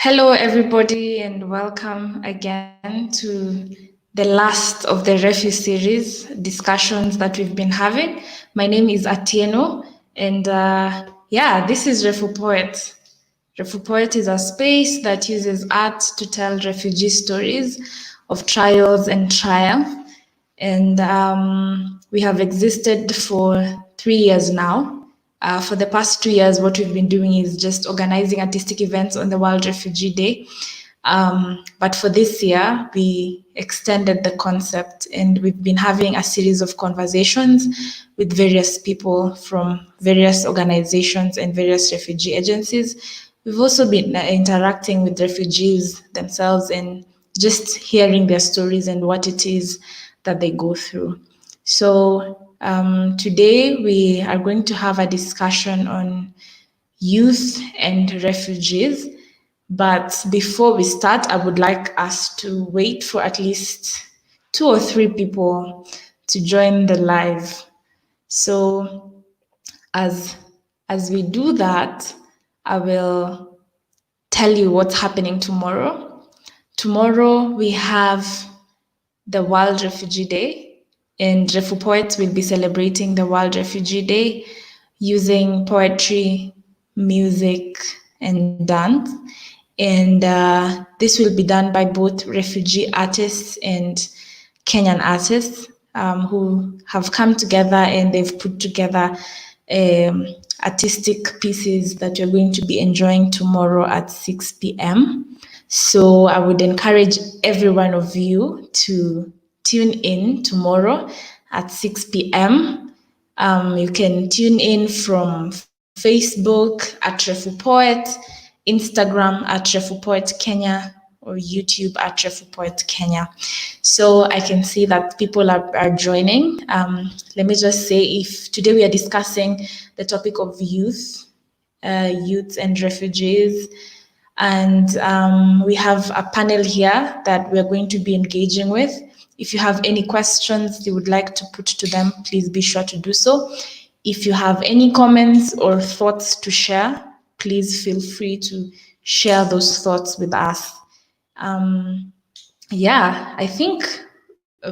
Hello, everybody, and welcome again to the last of the REFU series discussions that we've been having. My name is Atieno, and this is REFU Poet. REFU Poet is a space that uses art to tell refugee stories of trials and triumph. And we have existed for 3 years now. For the past 2 years, what we've been doing is just organizing artistic events on the World Refugee Day. But for this year, we extended the concept and we've been having a series of conversations with various people from various organizations and various refugee agencies. We've also been interacting with refugees themselves and just hearing their stories and what it is that they go through. So today we are going to have a discussion on youth and refugees. But before we start, I would like us to wait for at least 2 or 3 people to join the live. So as we do that, I will tell you what's happening tomorrow. Tomorrow we have the World Refugee Day, and REFU Poets will be celebrating the World Refugee Day using poetry, music, and dance. And this will be done by both refugee artists and Kenyan artists who have come together and they've put together artistic pieces that you're going to be enjoying tomorrow at 6 p.m. So I would encourage every one of you to tune in tomorrow at 6 p.m. You can tune in from Facebook at REFU Poet, Instagram at REFU Poet Kenya, or YouTube at REFU Poet Kenya. So I can see that people are joining. Let me just say, if today we are discussing the topic of youth and refugees, and we have a panel here that we're going to be engaging with. If you have any questions you would like to put to them, please be sure to do so. If you have any comments or thoughts to share, please feel free to share those thoughts with us. I think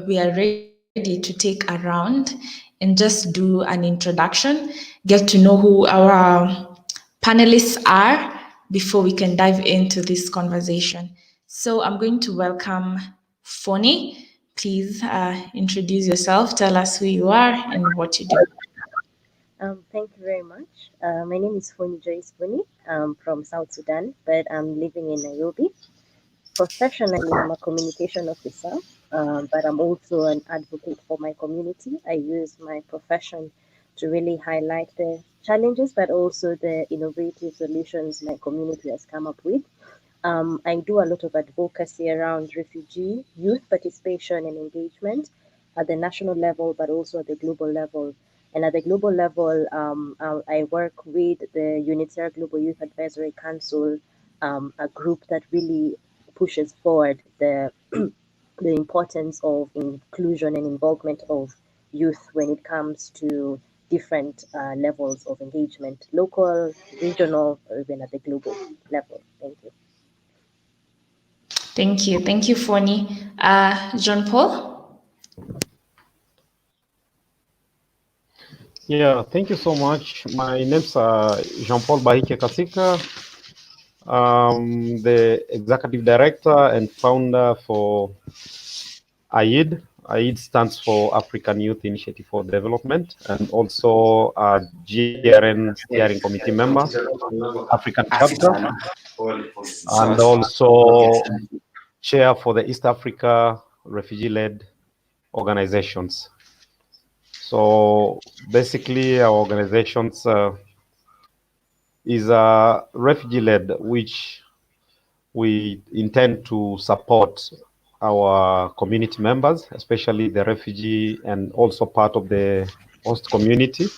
we are ready to take a round and just do an introduction, get to know who our panelists are before we can dive into this conversation. So I'm going to welcome Foni. Please introduce yourself, tell us who you are and what you do. Thank you very much. My name is Foni Joyce Buni. I'm from South Sudan, but I'm living in Nairobi. Professionally, I'm a communication officer, but I'm also an advocate for my community. I use my profession to really highlight the challenges, but also the innovative solutions my community has come up with. I do a lot of advocacy around refugee youth participation and engagement at the national level, but also at the global level. And at the global level, I work with the UNICEF Global Youth Advisory Council, a group that really pushes forward the the importance of inclusion and involvement of youth when it comes to different levels of engagement, local, regional, or even at the global level. Thank you. Thank you, Foni. Jean Paul? Yeah, thank you so much. My name's Jean-Paul Bahike Kasika. I'm the executive director and founder for AID. AID stands for African Youth Initiative for Development, and also a GRN steering committee member, African chapter, and also chair for the East Africa refugee-led organizations. So basically, our organizations is refugee-led, which we intend to support our community members, especially the refugee and also part of the host community.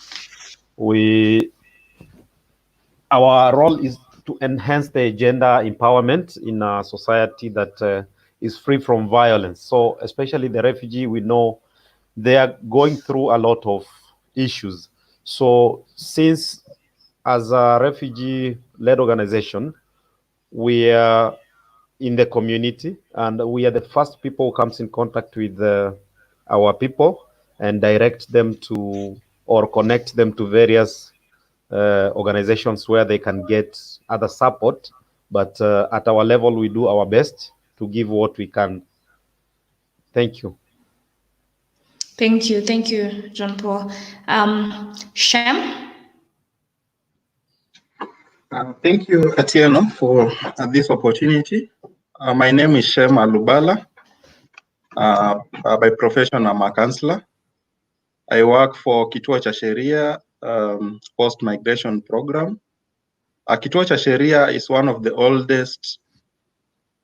Our role is to enhance the gender empowerment in a society that is free from violence. So especially the refugee, we know they are going through a lot of issues. So since as a refugee-led organization, we are in the community, and we are the first people who comes in contact with our people and direct them to or connect them to various organizations where they can get other support. But at our level, we do our best to give what we can. Thank you. Thank you, John Paul. Shem? Thank you, Atieno, for this opportunity. My name is Shem Alubala. By profession, I'm a counselor. I work for Kituo cha Sheria post-migration program. Kituo cha Sheria is one of the oldest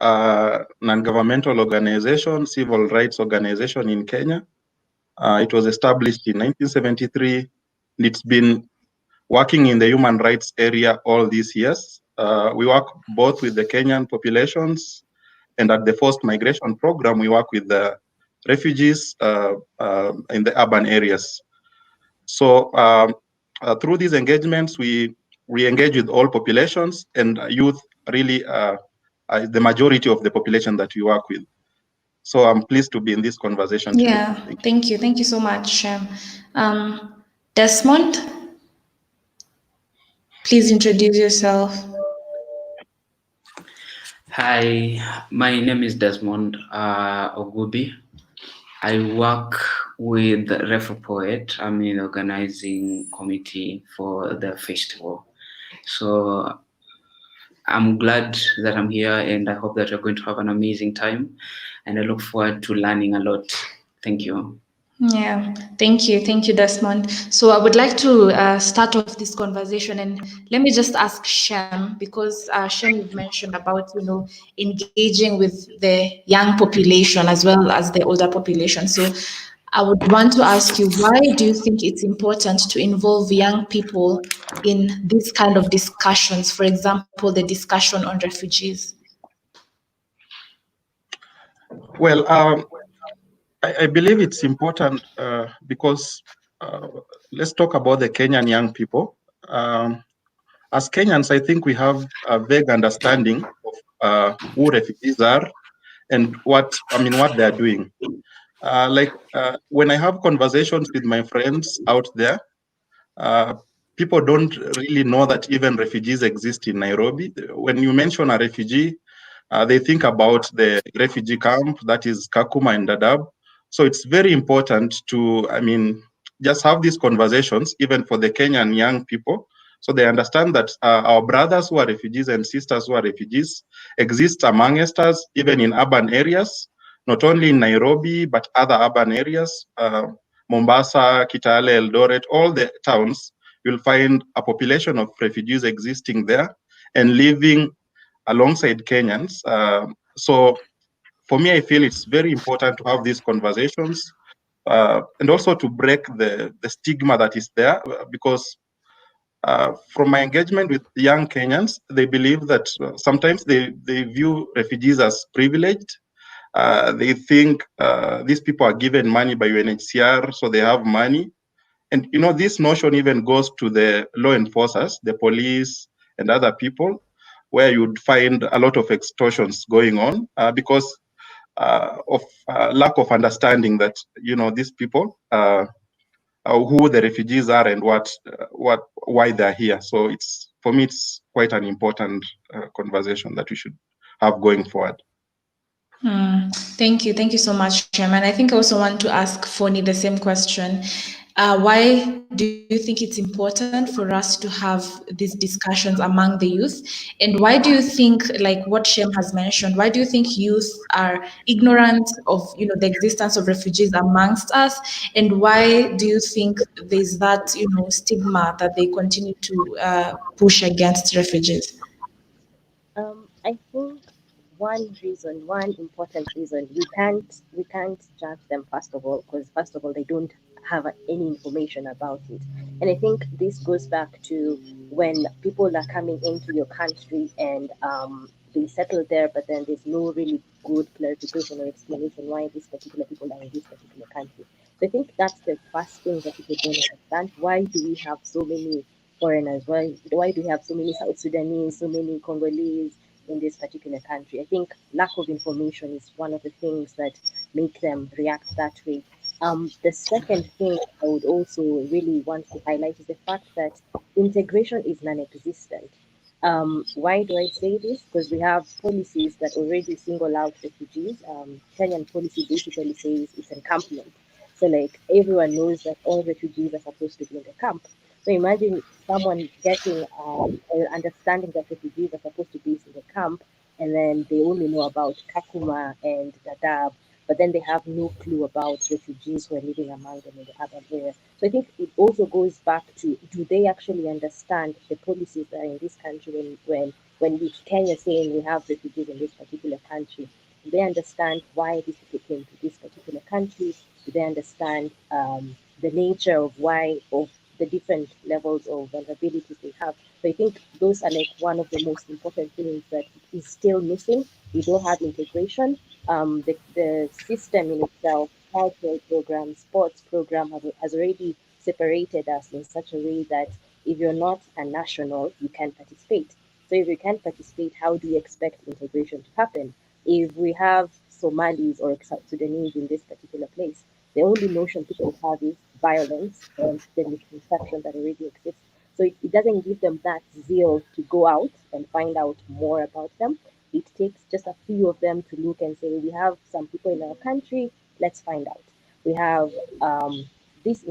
non-governmental organization, civil rights organization in Kenya. It was established in 1973, and it's been working in the human rights area all these years. We work both with the Kenyan populations, and at the forced migration program, we work with the refugees in the urban areas. So through these engagements, we engage with all populations, and youth really the majority of the population that we work with. So I'm pleased to be in this conversation today. Yeah, thank you. Thank you so much, Shem. Desmond, please introduce yourself. Hi, my name is Desmond Ogubi. I work with REFU-Poet. I'm in the organizing committee for the festival. So I'm glad that I'm here, and I hope that you're going to have an amazing time. And I look forward to learning a lot. Thank you. Yeah, thank you, Desmond. So I would like to start off this conversation, and let me just ask Shem, because Shem, you've mentioned about engaging with the young population as well as the older population. So I would want to ask you, why do you think it's important to involve young people in these kind of discussions? For example, the discussion on refugees. Well, I believe it's important because let's talk about the Kenyan young people. As Kenyans, I think we have a vague understanding of who refugees are and what they are doing. When I have conversations with my friends out there, people don't really know that even refugees exist in Nairobi. When you mention a refugee, they think about the refugee camp that is Kakuma and Dadaab. So it's very important to, just have these conversations, even for the Kenyan young people, so they understand that our brothers who are refugees and sisters who are refugees exist amongst us, even in urban areas, not only in Nairobi, but other urban areas, Mombasa, Kitale, Eldoret, all the towns, you'll find a population of refugees existing there and living alongside Kenyans. So for me, I feel it's very important to have these conversations and also to break the stigma that is there, because from my engagement with young Kenyans, they believe that sometimes they view refugees as privileged. They think these people are given money by UNHCR, so they have money. And this notion even goes to the law enforcers, the police and other people, where you'd find a lot of extortions going on because of lack of understanding that these people who the refugees are and why they're here. So for me it's quite an important conversation that we should have going forward. Thank you so much, Chairman. I think I also want to ask Foni the same question. Why do you think it's important for us to have these discussions among the youth? And why do you think, like what Shem has mentioned, why do you think youth are ignorant of the existence of refugees amongst us? And why do you think there's that stigma that they continue to push against refugees? I think one important reason, we can't judge them first of all, because first of all they don't have any information about it. And I think this goes back to when people are coming into your country and they settle there, but then there's no really good clarification or explanation why these particular people are in this particular country. So I think that's the first thing that people don't understand. Why do we have so many foreigners? Why do we have so many South Sudanese, so many Congolese, in this particular country. I think lack of information is one of the things that make them react that way. The second thing I would also really want to highlight is the fact that integration is non-existent. Why do I say this? Because we have policies that already single out refugees. Kenyan policy basically says it's encampment. So like everyone knows that all refugees are supposed to be in the camp. So imagine someone getting or understanding that refugees are supposed to be in the camp, and then they only know about Kakuma and Dadaab, but then they have no clue about refugees who are living among them in the urban area. So I think it also goes back to, do they actually understand the policies that are in this country when we Kenya saying we have refugees in this particular country? Do they understand why these people came to this particular country? Do they understand the nature of why of the different levels of vulnerabilities they have? So I think those are like one of the most important things that is still missing. We don't have integration. The system in itself, cultural program, sports program has already separated us in such a way that if you're not a national, you can't participate. So if you can't participate, how do you expect integration to happen? If we have Somalis or South Sudanese in this particular place, the only notion people have is violence and the misconception that already exists. So it doesn't give them that zeal to go out and find out more about them. It takes just a few of them to look and say, we have some people in our country, let's find out. We have this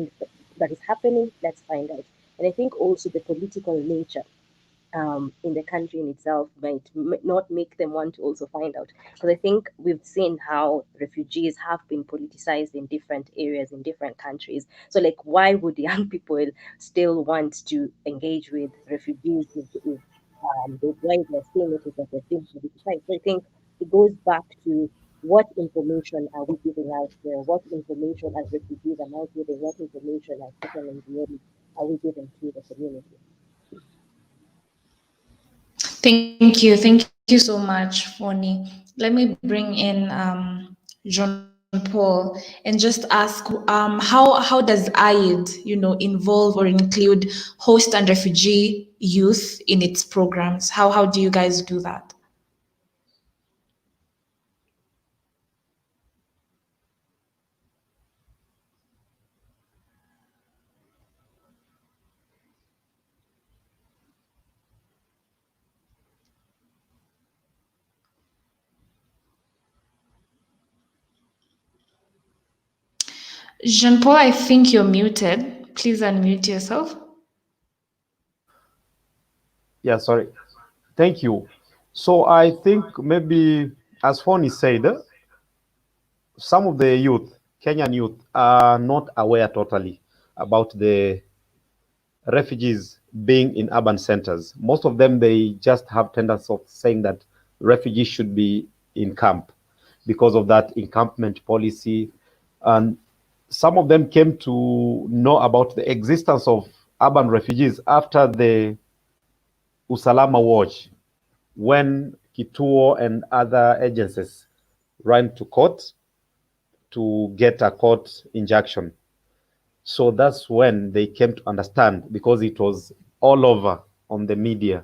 that is happening, let's find out. And I think also the political nature in the country in itself might not make them want to also find out. Because I think we've seen how refugees have been politicized in different areas, in different countries. So, like, why would young people still want to engage with refugees if the way they're seeing it is that they're being politicized? So I think it goes back to, what information are we giving out there? What information as refugees am I giving? What information as social engineering are we giving to the community? Thank you so much, Foni. Let me bring in Jean Paul and just ask, how does AID, involve or include host and refugee youth in its programs? How do you guys do that? Jean Paul, I think you're muted. Please unmute yourself. Yeah, sorry. Thank you. So I think maybe, as Foni said, some of the youth, Kenyan youth, are not aware totally about the refugees being in urban centers. Most of them, they just have tendency of saying that refugees should be in camp because of that encampment policy. And some of them came to know about the existence of urban refugees after the Usalama Watch, when Kituo and other agencies ran to court to get a court injunction. So that's when they came to understand, because it was all over on the media,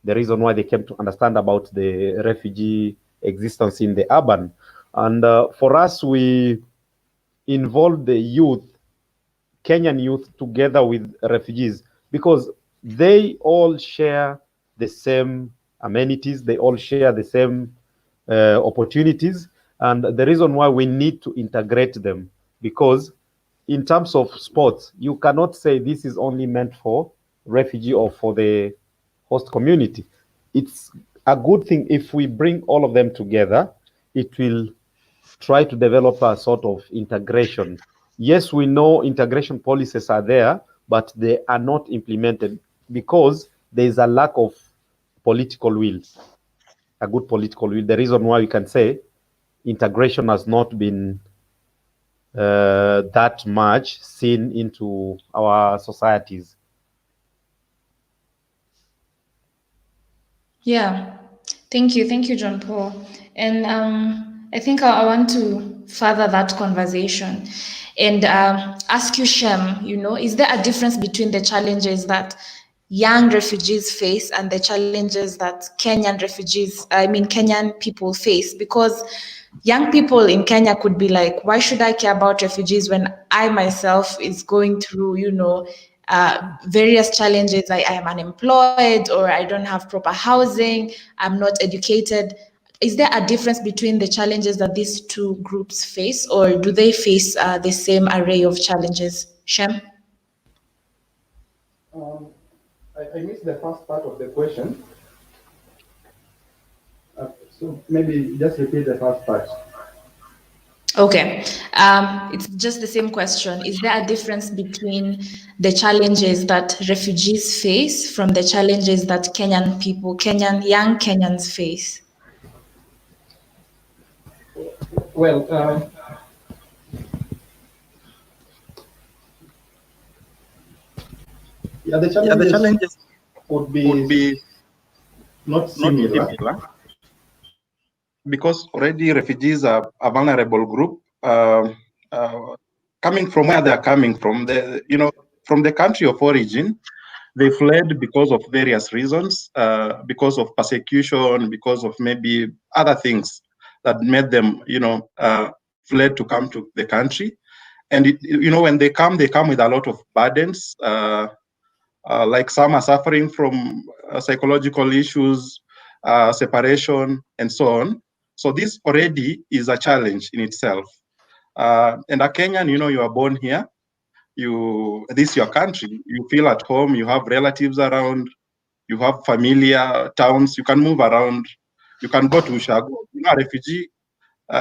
the reason why they came to understand about the refugee existence in the urban. And for us, we involved the youth, Kenyan youth, together with refugees, because they all share the same amenities, they all share the same opportunities. And the reason why we need to integrate them, because in terms of sports, you cannot say this is only meant for refugee or for the host community. It's a good thing if we bring all of them together. It will try to develop a sort of integration. Yes, we know integration policies are there, but they are not implemented because there is a lack of political will, a good political will. The reason why we can say integration has not been that much seen into our societies. Yeah, thank you, John Paul. And I think I want to further that conversation and ask you, Shem, is there a difference between the challenges that young refugees face and the challenges that Kenyan people face? Because young people in Kenya could be like, why should I care about refugees when I myself is going through, various challenges? I am unemployed, or I don't have proper housing, I'm not educated. Is there a difference between the challenges that these two groups face, or do they face the same array of challenges? Shem? I missed the first part of the question. So maybe just repeat the first part. Okay, it's just the same question. Is there a difference between the challenges that refugees face from the challenges that young Kenyans face? Well, the challenges would be not similar, because already refugees are a vulnerable group. Coming from where they are coming from, from the country of origin, they fled because of various reasons, because of persecution, because of maybe other things that made them, fled to come to the country. And when they come with a lot of burdens. Like some are suffering from psychological issues, separation, and so on. So this already is a challenge in itself. And a Kenyan, you are born here. This is your country. You feel at home. You have relatives around. You have familiar towns. You can move around. You can go to Ushago. A refugee,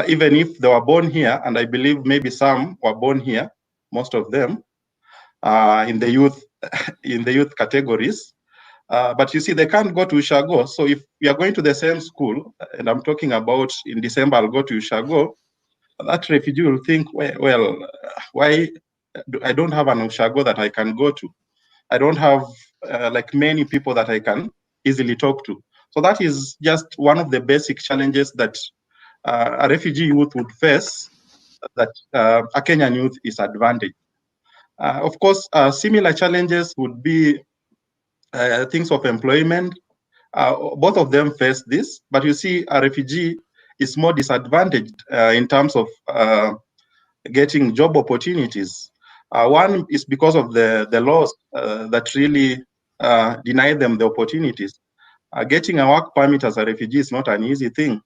even if they were born here, and I believe maybe some were born here, most of them, in the youth categories. But you see, they can't go to Ushago. So if we are going to the same school, and I'm talking about in December, I'll go to Ushago, that refugee will think, well, why I don't have an Ushago that I can go to? I don't have like many people that I can easily talk to. So that is just one of the basic challenges that a refugee youth would face, that a Kenyan youth is advantaged. Of course, similar challenges would be things of employment. Both of them face this, but you see, a refugee is more disadvantaged in terms of getting job opportunities. One is because of the laws that really deny them the opportunities. Getting a work permit as a refugee is not an easy thing.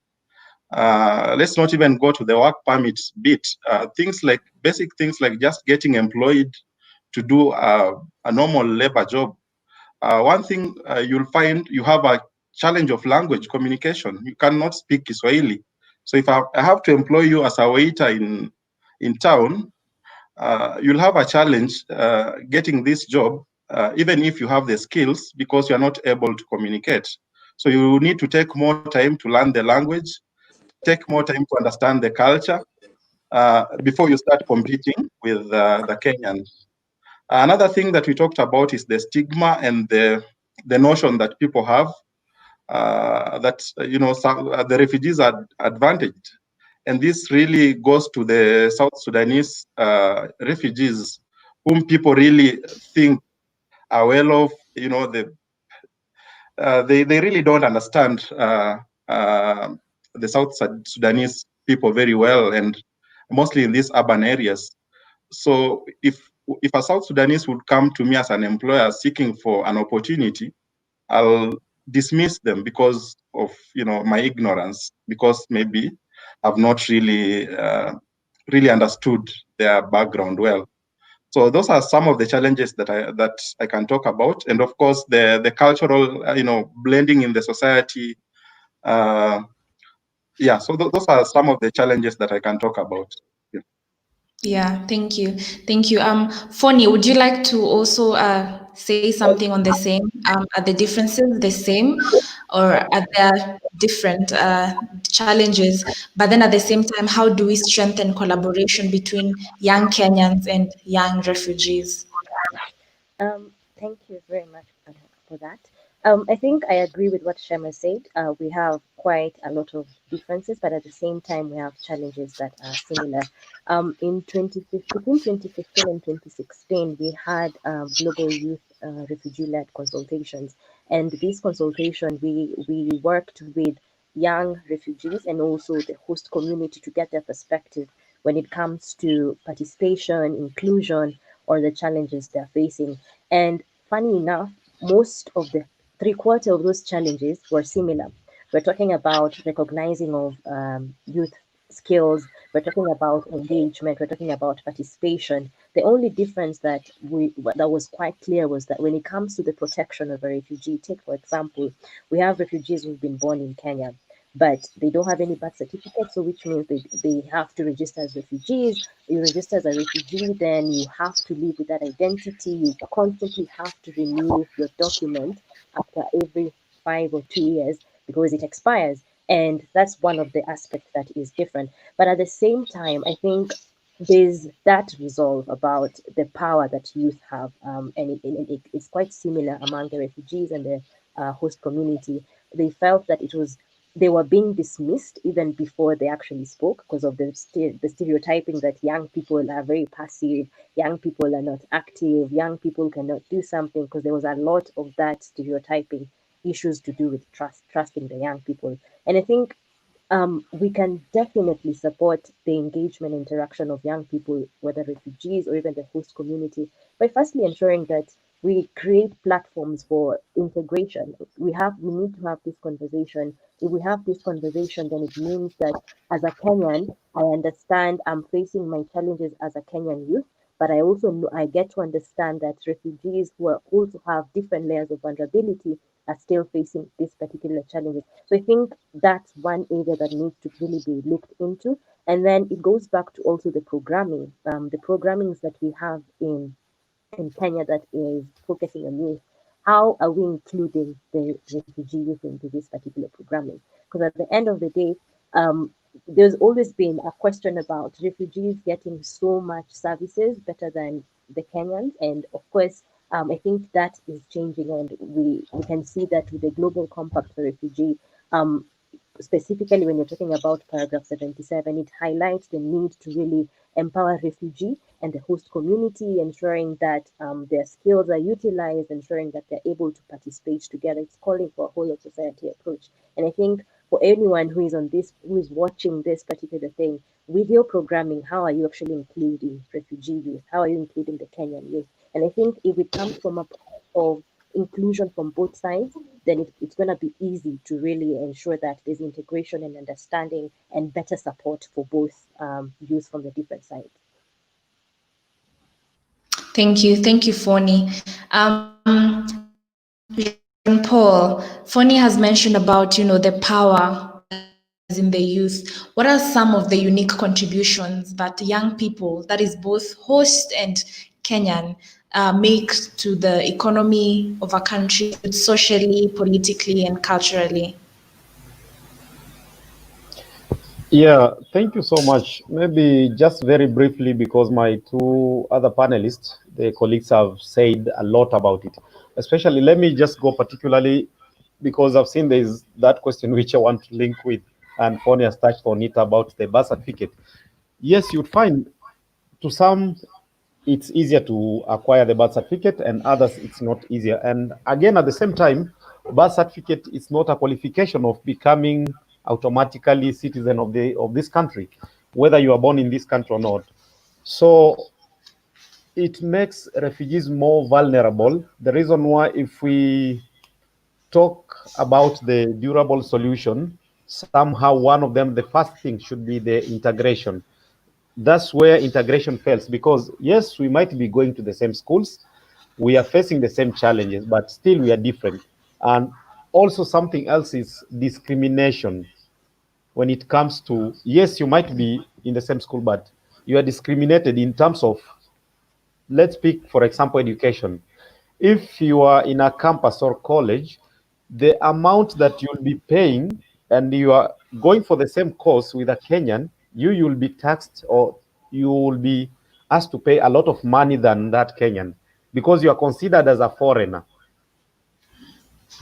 Let's not even go to the work permit bit. Basic things like just getting employed to do a normal labor job. One thing you'll find, you have a challenge of language communication. You cannot speak Kiswahili. So if I have to employ you as a waiter in town, you'll have a challenge getting this job, even if you have the skills, because you're not able to communicate. So you need to take more time to learn the language, take more time to understand the culture before you start competing with the Kenyans. Another thing that we talked about is the stigma and the notion that people have that the refugees are advantaged, and this really goes to the South Sudanese refugees, whom people really think are well off. They really don't understand the South Sudanese people very well, and mostly in these urban areas. So if a South Sudanese would come to me as an employer seeking for an opportunity, I'll dismiss them because of my ignorance, because maybe I've not really understood their background well. So those are some of the challenges that I can talk about, and of course the cultural blending in the society. So those are some of the challenges that I can talk about. Yeah, thank you. Thank you. Foni, would you like to also say something on the same? Are the differences the same, or are there different challenges? But then at the same time, how do we strengthen collaboration between young Kenyans and young refugees? Thank you very much for that. I think I agree with what Shema said. We have quite a lot of differences, but at the same time, we have challenges that are similar. Between 2015 and 2016, we had Global Youth refugee-led consultations. And this consultation, we worked with young refugees and also the host community to get their perspective when it comes to participation, inclusion, or the challenges they're facing. And funny enough, most of the three-quarter of those challenges were similar. We're talking about recognizing of youth skills, we're talking about engagement, we're talking about participation. The only difference that was quite clear was that when it comes to the protection of a refugee, take for example, we have refugees who've been born in Kenya, but they don't have any birth certificate, so which means they have to register as refugees. You register as a refugee, then you have to live with that identity. You constantly have to renew your document after every 5 or 2 years because it expires. And that's one of the aspects that is different. But at the same time, I think there's that resolve about the power that youth have, and it's quite similar among the refugees and the host community. They felt that they were being dismissed even before they actually spoke because of the stereotyping that young people are very passive, young people are not active, young people cannot do something, because there was a lot of that stereotyping issues to do with trusting the young people. And I think we can definitely support the engagement and interaction of young people, whether refugees or even the host community, by firstly ensuring that we create platforms for integration. We need to have this conversation. If we have this conversation, then it means that as a Kenyan, I understand I'm facing my challenges as a Kenyan youth, but I also know, I get to understand that refugees who also have different layers of vulnerability are still facing these particular challenges. So I think that's one area that needs to really be looked into. And then it goes back to also the programming, the programmings that we have in Kenya that is focusing on youth. How are we including the refugee youth into this particular programming? Because at the end of the day, there's always been a question about refugees getting so much services better than the Kenyans. And of course, I think that is changing, and we can see that with the Global Compact for Refugee, um, specifically when you're talking about paragraph 77, it highlights the need to really empower refugee and the host community, ensuring that their skills are utilized, ensuring that they're able to participate together. It's calling for a whole of society approach. And I think for anyone who is on this, who is watching this particular thing, with your programming, how are you actually including refugee youth? How are you including the Kenyan youth? And I think if it comes from a point of inclusion from both sides, then it's going to be easy to really ensure that there's integration and understanding and better support for both youth from the different sides. Thank you, Foni. Jean Paul, Foni has mentioned about the power in the youth. What are some of the unique contributions that young people, that is both host and Kenyan, make to the economy of a country, socially, politically, and culturally? Yeah, thank you so much. Maybe just very briefly, because my two other panelists, the colleagues, have said a lot about it. Especially, let me just go particularly because I've seen there's that question which I want to link with, and Foni has touched on it about the birth certificate. Yes, you'd find to some it's easier to acquire the birth certificate, and others it's not easier. And again, at the same time, birth certificate is not a qualification of becoming automatically citizen of this country, whether you are born in this country or not. So it makes refugees more vulnerable. The reason why, if we talk about the durable solution, somehow one of them, the first thing should be the integration. That's where integration fails, because yes, we might be going to the same schools, we are facing the same challenges, but still we are different. And also something else is discrimination. When it comes to, yes, you might be in the same school, but you are discriminated in terms of, let's pick for example education. If you are in a campus or college, the amount that you'll be paying, and you are going for the same course with a Kenyan, you'll be taxed, or you will be asked to pay a lot of money than that Kenyan, because you are considered as a foreigner,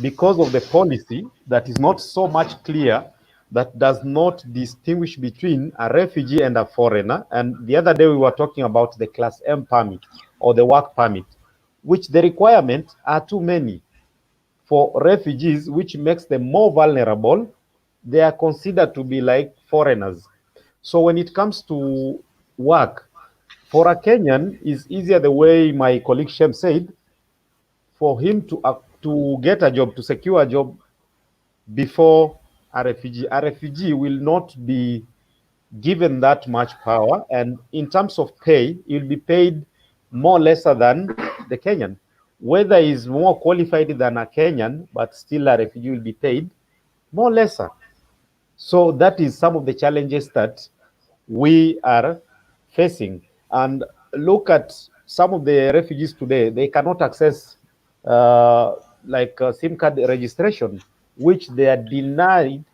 because of the policy that is not so much clear, that does not distinguish between a refugee and a foreigner. And the other day we were talking about the Class M permit or the work permit. which the requirements are too many for refugees, which makes them more vulnerable. They are considered to be like foreigners. So when it comes to work, for a Kenyan, it's easier the way my colleague Shem said, for him to get a job, to secure a job before a refugee. A refugee will not be given that much power, and in terms of pay, he'll be paid more lesser than the Kenyan. Whether he's more qualified than a Kenyan, but still a refugee will be paid more lesser. So that is some of the challenges that we are facing. And look at some of the refugees today, they cannot access SIM card registration, which they are denied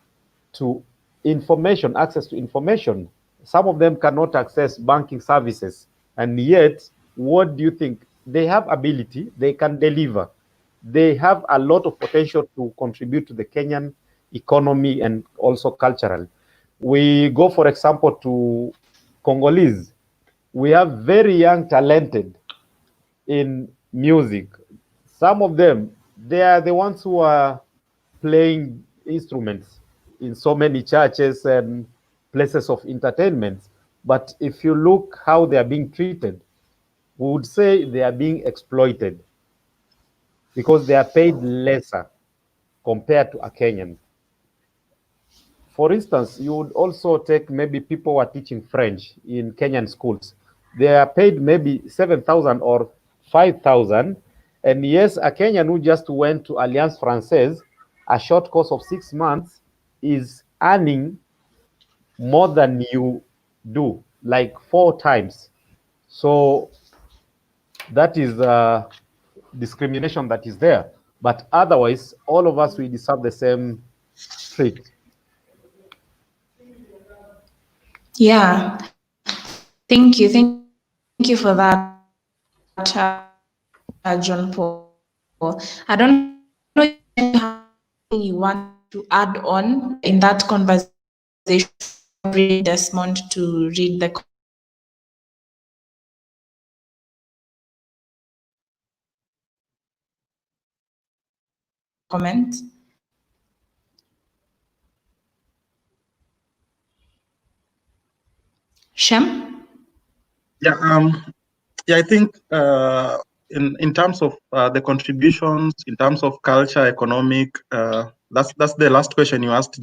to information, access to information. Some of them cannot access banking services. And yet, what do you think? They have ability, they can deliver. They have a lot of potential to contribute to the Kenyan economy and also cultural. We go, for example, to Congolese. We have very young, talented in music. Some of them, they are the ones who are playing instruments in so many churches and places of entertainment. But if you look how they are being treated, we would say they are being exploited because they are paid lesser compared to a Kenyan. For instance, you would also take maybe people who are teaching French in Kenyan schools. They are paid maybe 7,000 or 5,000. And yes, a Kenyan who just went to Alliance Francaise, a short course of 6 months, is earning more than you do, like 4 times. So that is discrimination that is there. But otherwise, all of us, we deserve the same treat. Yeah, thank you. Thank you for that, John Paul. I don't know if you have anything you want to add on in that conversation. Bring Desmond to read the comment. Shem? Yeah, I think in terms of the contributions, in terms of culture, economic, that's the last question you asked,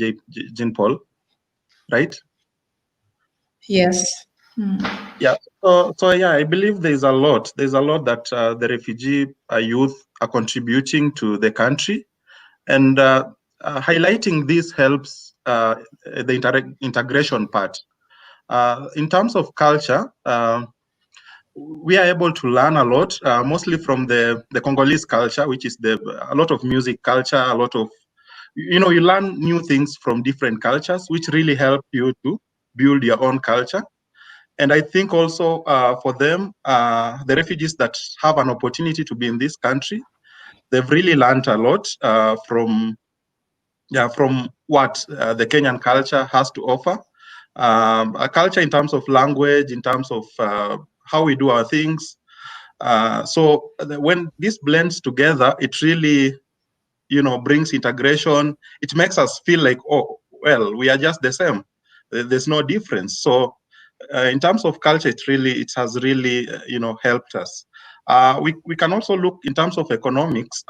Jean Paul, right? Yes. Yeah. So yeah, I believe there's a lot. There's a lot that the refugee youth are contributing to the country, and highlighting this helps the integration part. In terms of culture, we are able to learn a lot, mostly from the Congolese culture, which is a lot of music culture, a lot of, you learn new things from different cultures, which really help you to build your own culture. And I think also for them, the refugees that have an opportunity to be in this country, they've really learned a lot from what the Kenyan culture has to offer. A culture in terms of language, in terms of how we do our things. So when this blends together, it really, brings integration. It makes us feel like, oh, well, we are just the same. There's no difference. So in terms of culture, it has really, helped us. We can also look in terms of economics.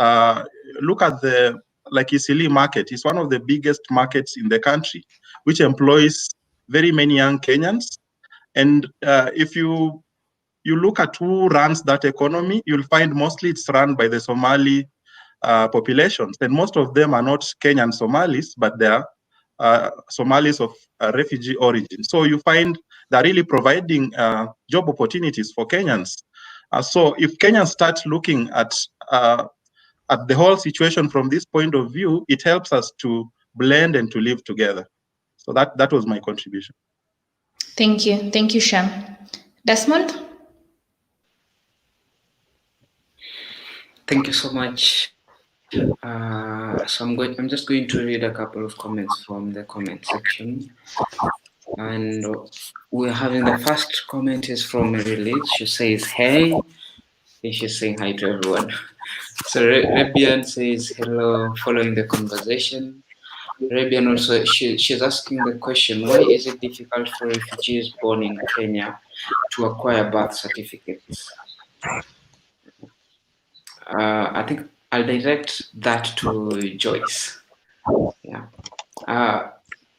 Look at the Isili market. It's one of the biggest markets in the country, which employs very many young Kenyans. And if you look at who runs that economy, you'll find mostly it's run by the Somali populations. And most of them are not Kenyan Somalis, but they are Somalis of refugee origin. So you find they're really providing job opportunities for Kenyans. So if Kenyans start looking at the whole situation from this point of view, it helps us to blend and to live together. So that was my contribution. Thank you. Thank you, Shem. Desmond? Thank you so much. So I'm just going to read a couple of comments from the comment section. And we're having the first comment is from Relate. She says, "Hey, think she's saying hi to everyone. So Rebian says hello, following the conversation. Rebian also, she's asking the question, why is it difficult for refugees born in Kenya to acquire birth certificates? I think I'll direct that to Joyce. Yeah.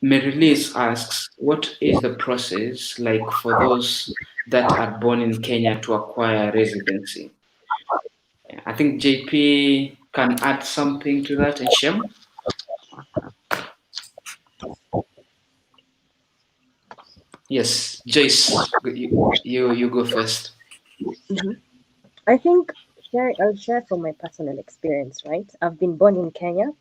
Mary-Liz asks, what is the process like for those that are born in Kenya to acquire residency? I think JP can add something to that, and Shem. Yes, Joyce, you go first. I think I'll share from my personal experience, right? I've been born in Kenya,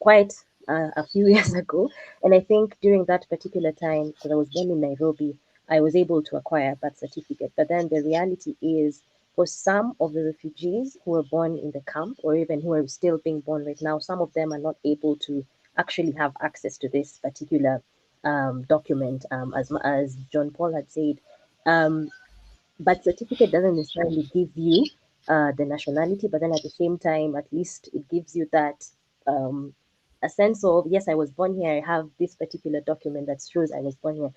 quite a few years ago, and I think during that particular time, because I was born in Nairobi, I was able to acquire a birth certificate. But then the reality is, for some of the refugees who were born in the camp, or even who are still being born right now, some of them are not able to actually have access to this particular document. As John Paul had said, birth certificate doesn't necessarily give you the nationality, but then at the same time, at least it gives you that a sense of, yes, I was born here. I have this particular document that shows I was born here.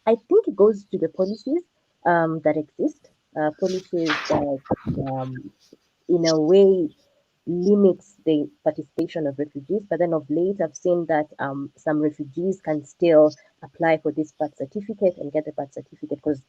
I think it goes to the policies that exist, policies that in a way limits the participation of refugees. But then of late, I've seen that some refugees can still apply for this birth certificate and get the birth certificate, because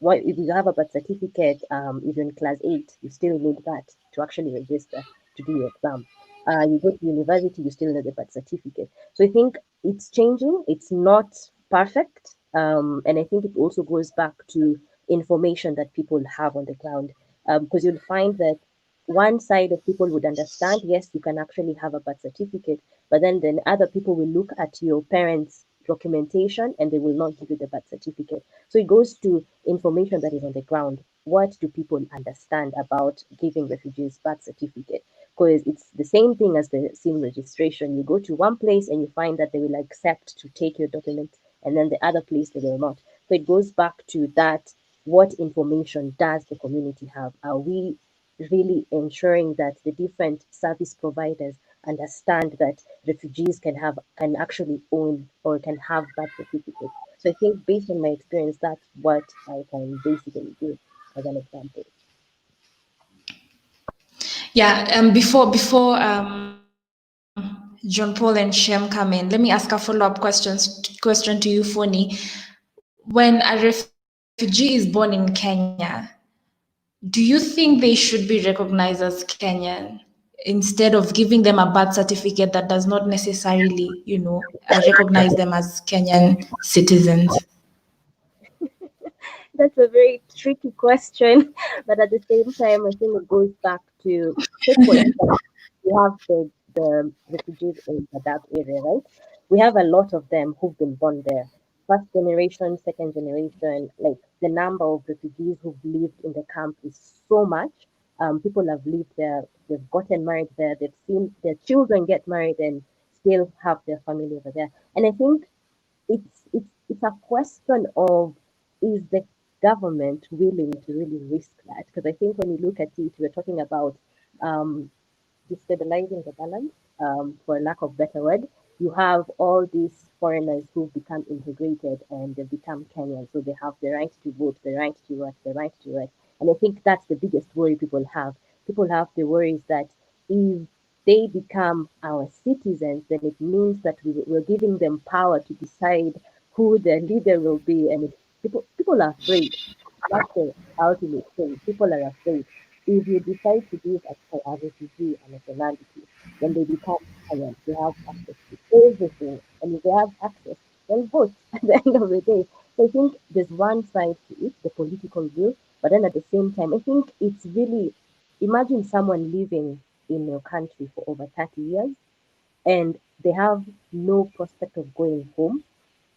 if you have a birth certificate, if you're in class 8, you still need that to actually register to do your exam. You go to university, you still need the birth certificate. So I think it's changing. It's not perfect. And I think it also goes back to information that people have on the ground. Because you'll find that one side of people would understand, yes, you can actually have a birth certificate, but then other people will look at your parents' documentation and they will not give you the birth certificate. So it goes to information that is on the ground. What do people understand about giving refugees birth certificate? Because it's the same thing as the SIM registration. You go to one place and you find that they will accept to take your document, and then the other place they will not. So it goes back to that. What information does the community have? Are we really ensuring that the different service providers understand that refugees can actually own or can have birth certificates? So I think based on my experience, that's what I can basically give as an example. Yeah, before John Paul and Shem come in, let me ask a follow-up question to you, Foni. When a refugee is born in Kenya, do you think they should be recognized as Kenyan instead of giving them a birth certificate that does not necessarily, recognize them as Kenyan citizens? That's a very tricky question, but at the same time, I think it goes back to, take for instance, we have the refugees in that area, right? We have a lot of them who've been born there. First generation, second generation, like the number of refugees who've lived in the camp is so much. People have lived there, they've gotten married there, they've seen their children get married and still have their family over there. And I think it's a question of, is the government willing to really risk that? Because I think when you look at it, we're talking about um, destabilizing the balance, for lack of better word. You have all these foreigners who've become integrated and they've become Kenyan, so they have the right to vote, the right to work, the right to work. And I think that's the biggest worry people have. People have the worries that if they become our citizens, then it means that we're giving them power to decide who their leader will be. And people are afraid. That's the ultimate thing. People are afraid. If you decide to give a refugee a nationality, then they become Kenyan. They have access to everything. And if they have access, they'll vote at the end of the day. So I think there's one side to it, the political will, but then at the same time, I think it's really, imagine someone living in your country for over 30 years and they have no prospect of going home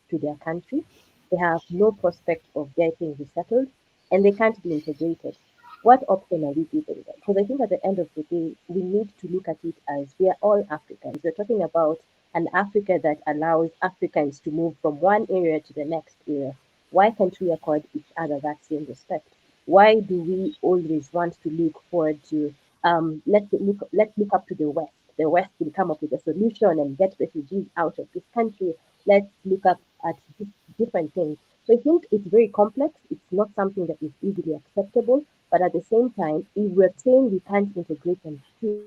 to their country. They have no prospect of getting resettled and they can't be integrated. What option are we giving them? Because I think at the end of the day, we need to look at it as we are all Africans. We're talking about an Africa that allows Africans to move from one area to the next area. Why can't we accord each other that same respect? Why do we always want to look forward to let's look up to the West. The West will come up with a solution and get refugees out of this country. Let's look up at different things. So I think it's very complex. It's not something that is easily acceptable. But at the same time, if we're saying we can't integrate them fully,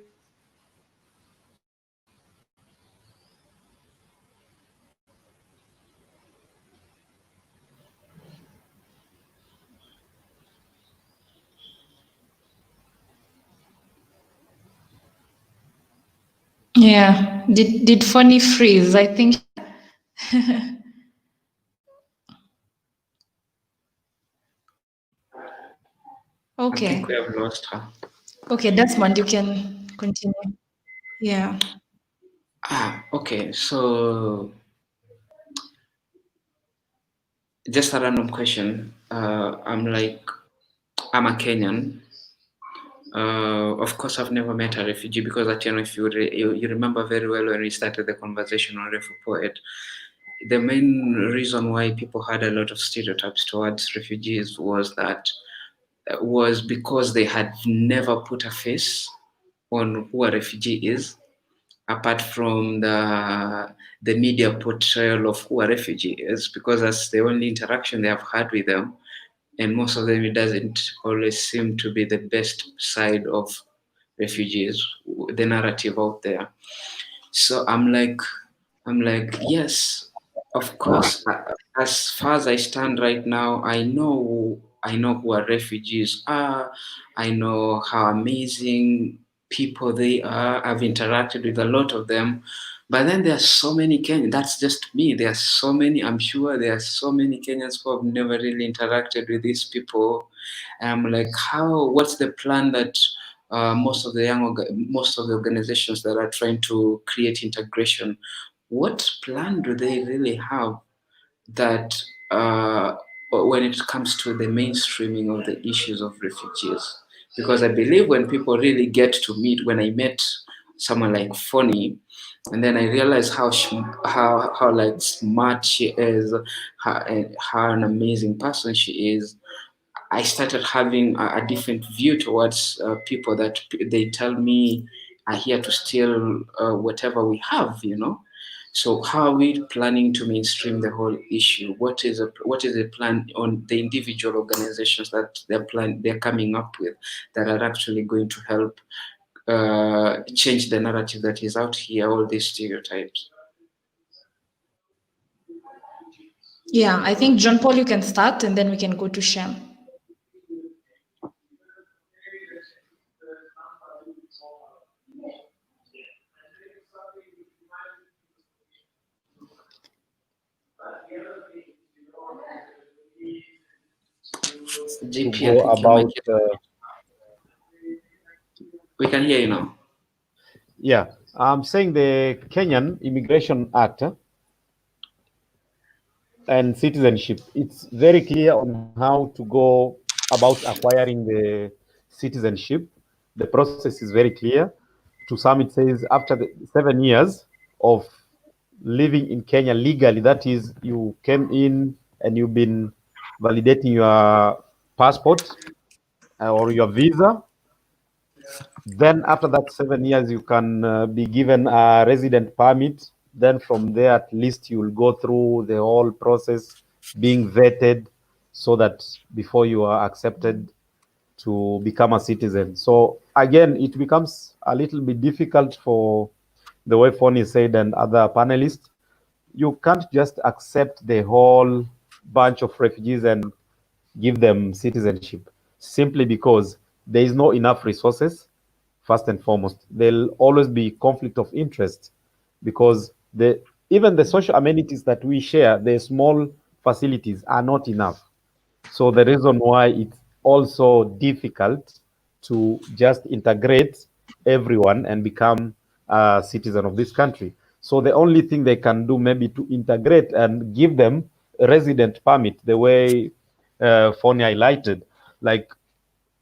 Yeah. Did Funny freeze? I think. I think Okay. we have lost her. Okay, Desmond, you can continue. Yeah. Okay. So just a random question. I'm a Kenyan. Of course, I've never met a refugee because if you remember very well when we started the conversation on REFU-Poet, the main reason why people had a lot of stereotypes towards refugees was because they had never put a face on who a refugee is, apart from the media portrayal of who a refugee is, because that's the only interaction they have had with them, and most of them, it doesn't always seem to be the best side of refugees, the narrative out there. So I'm like, yes, of course. As far as I stand right now, I know who our refugees are. I know how amazing people they are. I've interacted with a lot of them. But then there are so many Kenyans. That's just me. There are so many. I'm sure there are so many Kenyans who have never really interacted with these people. I'm like, how? What's the plan that most of the organizations that are trying to create integration, what plan do they really have that when it comes to the mainstreaming of the issues of refugees? Because I believe when people really get to meet, when I met someone like Fonny, and then I realized how like smart she is, how an amazing person she is. I started having a different view towards people that they tell me are here to steal whatever we have, you know. So how are we planning to mainstream the whole issue? What is the plan on the individual organizations that they're coming up with that are actually going to help change the narrative that is out here, all these stereotypes? Yeah, I think John Paul, you can start and then we can go to Shem. JP, to go I think your mic about is. We can hear you now. yeah, I'm saying the Kenyan Immigration Act and citizenship. It's very clear on how to go about acquiring the citizenship. The process is very clear. To some, it says after the 7 years of living in Kenya legally, that is, you came in and you've been validating your passport or your visa. Then after that 7 years, you can be given a resident permit. Then from there, at least you will go through the whole process, being vetted, so that before you are accepted to become a citizen. So again, it becomes a little bit difficult for the way Fonny said and other panelists. You can't just accept the whole bunch of refugees and give them citizenship simply because there is no enough resources. First and foremost, there'll always be conflict of interest because even the social amenities that we share, the small facilities, are not enough. So the reason why it's also difficult to just integrate everyone and become a citizen of this country. So the only thing they can do maybe to integrate and give them a resident permit, the way Fonny highlighted. Like,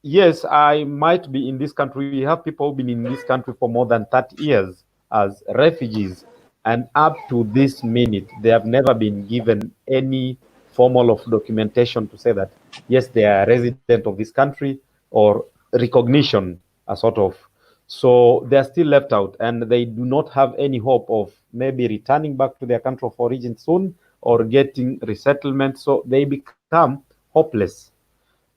yes, I might be in this country. We have people who've been in this country for more than 30 years as refugees. And up to this minute, they have never been given any formal of documentation to say that yes, they are resident of this country, or recognition, a sort of. So they are still left out, and they do not have any hope of maybe returning back to their country of origin soon or getting resettlement. So they become hopeless.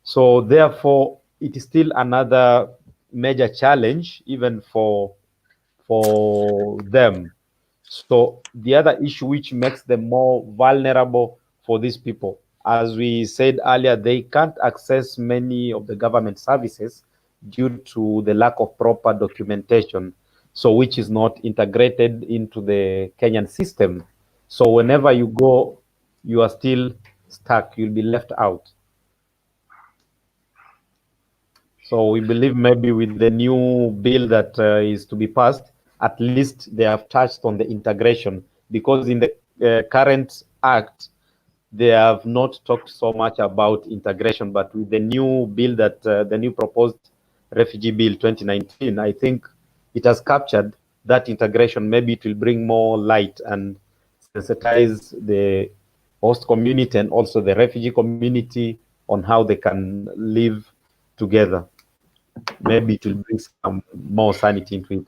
So therefore, it is still another major challenge even for them. So the other issue which makes them more vulnerable for these people, as we said earlier, they can't access many of the government services due to the lack of proper documentation, so which is not integrated into the Kenyan system. So whenever you go, you are still stuck, you'll be left out. So we believe maybe with the new bill that is to be passed, at least they have touched on the integration, because in the current act, they have not talked so much about integration. But with the new bill that the new proposed refugee bill 2019, I think it has captured that integration. Maybe it will bring more light and sensitize the host community and also the refugee community on how they can live together. Maybe it will bring some more sanity into it.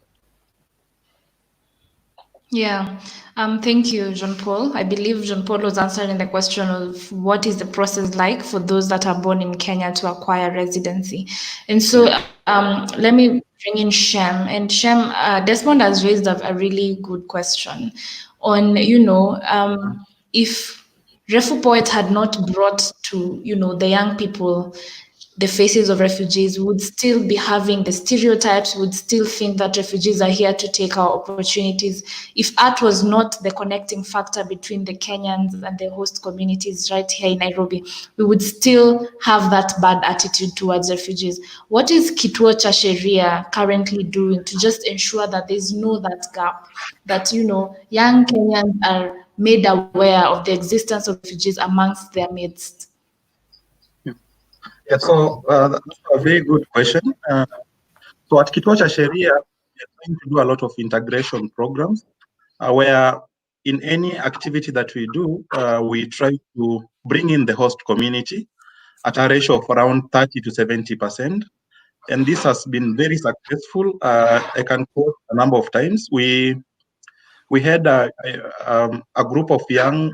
Yeah, thank you, Jean Paul. I believe Jean Paul was answering the question of what is the process like for those that are born in Kenya to acquire residency. And so let me bring in Shem. And Shem, Desmond has raised a really good question on, if Refu Poet had not brought to, the young people the faces of refugees, would still be having the stereotypes, would still think that refugees are here to take our opportunities. If art was not the connecting factor between the Kenyans and the host communities right here in Nairobi, we would still have that bad attitude towards refugees. What is Kituo cha Sheria currently doing to just ensure that there's no that gap, that, young Kenyans are made aware of the existence of refugees amongst their midst? Yeah, so that's a very good question. So at Kituo cha Sheria, we are trying to do a lot of integration programs where in any activity that we do, we try to bring in the host community at a ratio of around 30 to 70%. And this has been very successful. I can quote a number of times. We had a group of young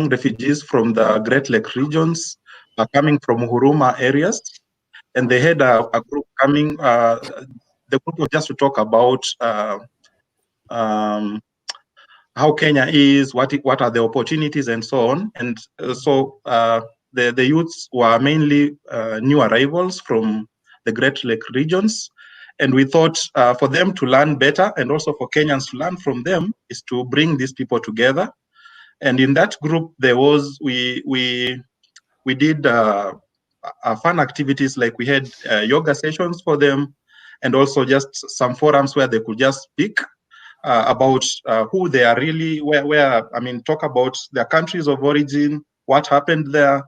refugees from the Great Lake regions coming from Huruma areas, and they had a group coming. The group was just to talk about how Kenya is, what are the opportunities, and so on. And so the youths were mainly new arrivals from the Great Lake regions. And we thought for them to learn better and also for Kenyans to learn from them is to bring these people together. And in that group, there was, we did fun activities, like we had yoga sessions for them, and also just some forums where they could just speak about who they are really, talk about their countries of origin, what happened there.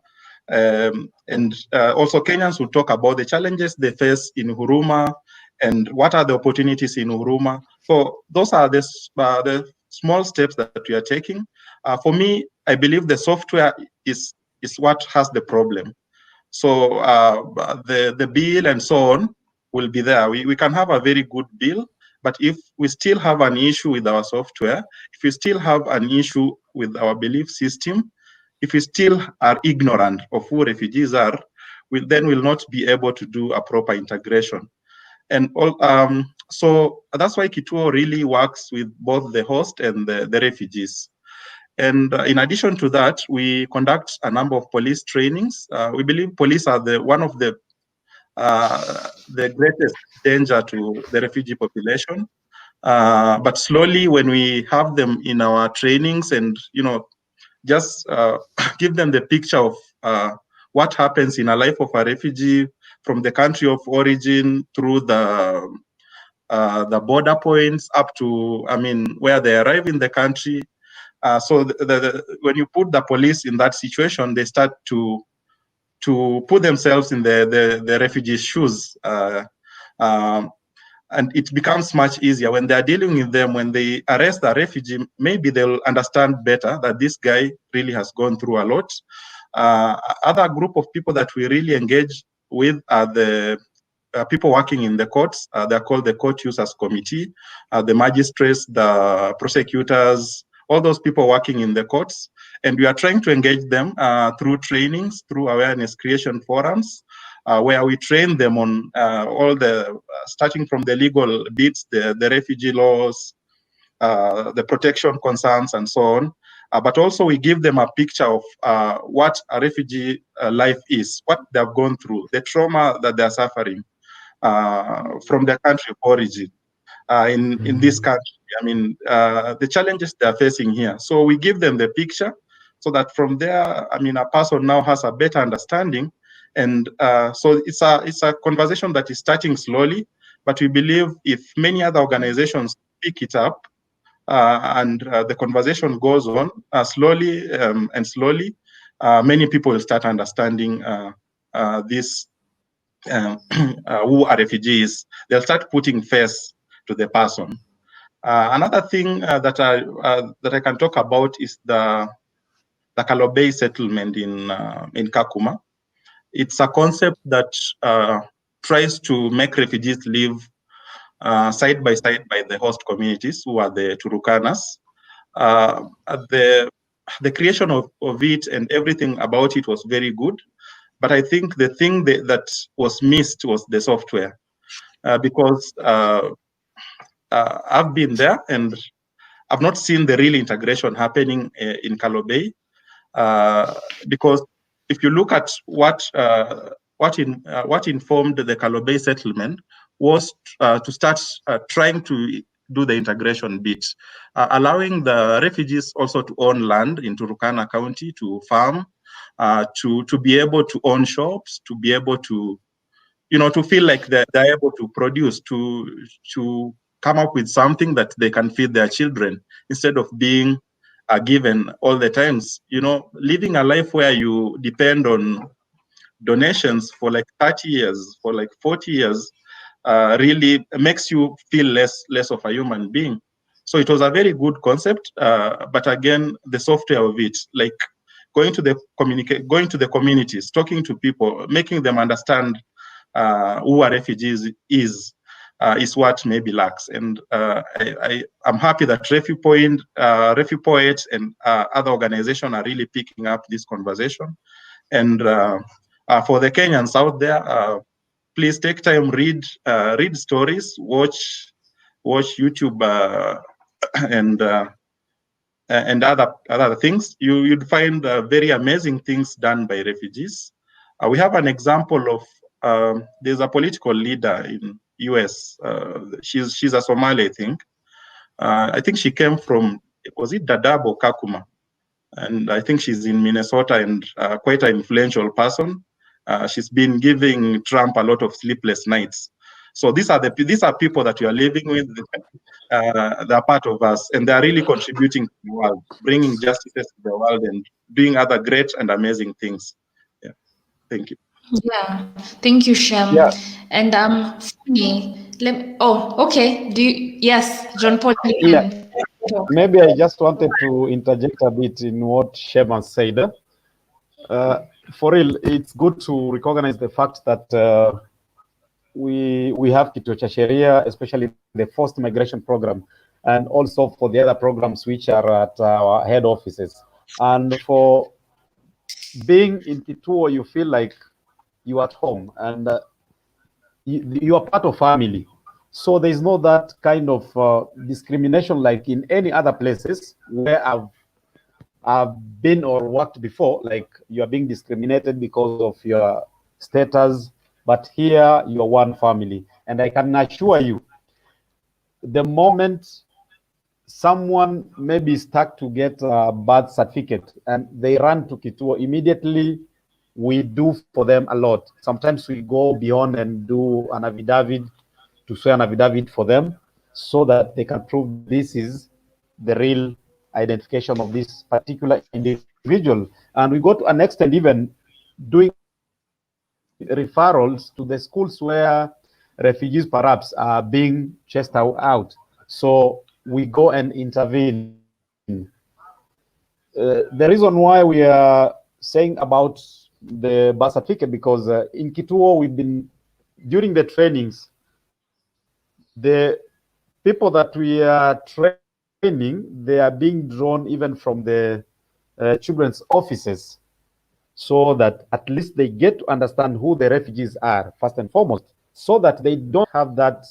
And also Kenyans will talk about the challenges they face in Huruma and what are the opportunities in Huruma. So those are the small steps that we are taking. For me, I believe the software is what has the problem. So the bill and so on will be there. We can have a very good bill, but if we still have an issue with our software, if we still have an issue with our belief system, if we still are ignorant of who refugees are, then we'll not be able to do a proper integration. And so that's why Kituo really works with both the host and the refugees. And in addition to that, we conduct a number of police trainings. We believe police are one of the greatest danger to the refugee population. But slowly, when we have them in our trainings and, just give them the picture of what happens in a life of a refugee from the country of origin through the border points up to, where they arrive in the country. So when you put the police in that situation, they start to put themselves in the refugees' shoes. And it becomes much easier when they're dealing with them. When they arrest a refugee, maybe they'll understand better that this guy really has gone through a lot. Other group of people that we really engage with are the people working in the courts. They're called the Court Users Committee, the magistrates, the prosecutors, all those people working in the courts. And we are trying to engage them through trainings, through awareness creation forums, where we train them on all the, starting from the legal bits, the refugee laws, the protection concerns, and so on. But also we give them a picture of what a refugee life is, what they've gone through, the trauma that they're suffering from their country of origin in this country. I mean, the challenges they're facing here. So we give them the picture so that from there, I mean, a person now has a better understanding. And so it's a conversation that is starting slowly, but we believe if many other organizations pick it up, and the conversation goes on slowly and slowly, many people will start understanding this, who are refugees. They'll start putting face to the person. Another thing that I can talk about is the Kalobey settlement in Kakuma. It's a concept that tries to make refugees live side by side by the host communities, who are the Turukanas. The creation of it and everything about it was very good, but I think the thing that was missed was the software, because I've been there and I've not seen the real integration happening in Kalobey, because if you look at what informed the Kalobey settlement was to start trying to do the integration bit, allowing the refugees also to own land in Turkana County, to farm, to be able to own shops, to be able to, to feel like they're able to produce, to come up with something that they can feed their children instead of being given all the times. Living a life where you depend on donations for like 30 years, for like 40 years, really makes you feel less of a human being. So it was a very good concept, but again, the software of it, like going to the communities, talking to people, making them understand who are refugees is what maybe lacks. And I'm happy that REFU-Poet and other organizations are really picking up this conversation. And for the Kenyans out there, please take time, read stories, watch YouTube, and other things. You'd find very amazing things done by refugees. We have an example of there's a political leader in US. She's a Somali, I think. I think she came from, was it Dadaab or Kakuma? And I think she's in Minnesota and quite an influential person. She's been giving Trump a lot of sleepless nights. So these are people that we are living with. They're part of us, and they are really contributing to the world, bringing justice to the world, and doing other great and amazing things. Yeah, thank you. Yeah, thank you, Shem. Yeah. And Funny, okay. Yes, John Paul, you Yeah. can talk. Maybe I just wanted to interject a bit in what Sheman said. For real, it's good to recognize the fact that we have Kituo cha Sheria, especially the forced migration program, and also for the other programs which are at our head offices. And for being in Kituo, you feel like you're at home and you are part of family. So there's no that kind of discrimination like in any other places where I've been or worked before, like you are being discriminated because of your status, but here you are one family. And I can assure you, the moment someone maybe stuck to get a birth certificate and they run to Kituo, immediately we do for them a lot. Sometimes we go beyond and do an affidavit, to swear an affidavit for them so that they can prove this is the real identification of this particular individual. And we go to an extent even doing referrals to the schools where refugees perhaps are being chased out. So we go and intervene. The reason why we are saying about the birth certificate, because in Kituo, we've been, during the trainings, the people that we are training, they are being drawn even from the children's offices, so that at least they get to understand who the refugees are, first and foremost, so that they don't have that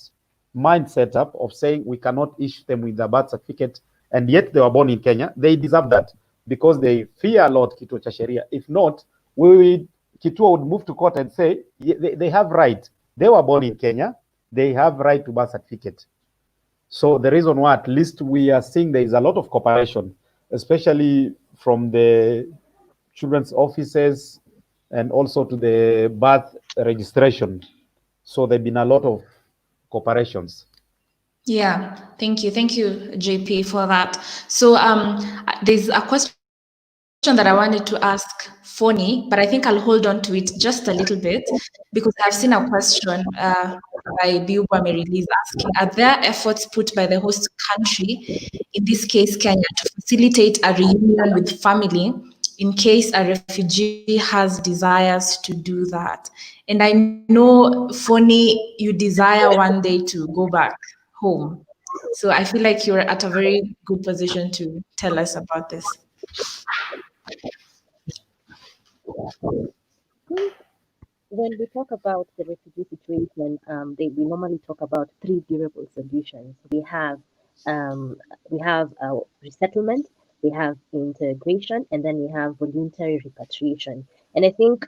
mindset up of saying we cannot issue them with a birth certificate and yet they were born in Kenya. They deserve that because they fear a lot Kituo cha Sheria. If not, Kituo would move to court and say they have right. They were born in Kenya. They have right to birth certificate. So the reason why at least we are seeing there is a lot of cooperation, especially from the children's offices and also to the birth registration. So there've been a lot of cooperations. Yeah, thank you. Thank you, JP, for that. So there's a question that I wanted to ask Phony, but I think I'll hold on to it just a little bit because I've seen a question by Biuba Merili asking, are there efforts put by the host country, in this case Kenya, to facilitate a reunion with family in case a refugee has desires to do that? And I know, Phony, you desire one day to go back home. So I feel like you're at a very good position to tell us about this. think when we talk about the refugee situation, we normally talk about three durable solutions. We have resettlement, we have integration, and then we have voluntary repatriation. And I think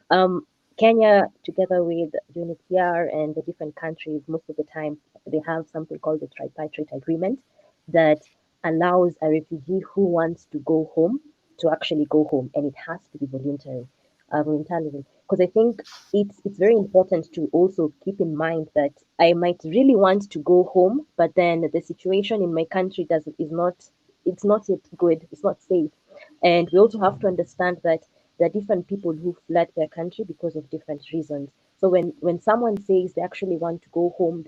Kenya, together with UNHCR and the different countries, most of the time they have something called the tripartite agreement that allows a refugee who wants to go home to actually go home, and it has to be voluntarily. Because I think it's very important to also keep in mind that I might really want to go home, but then the situation in my country is not, it's not yet good, it's not safe. And we also have to understand that there are different people who fled their country because of different reasons. So when someone says they actually want to go home,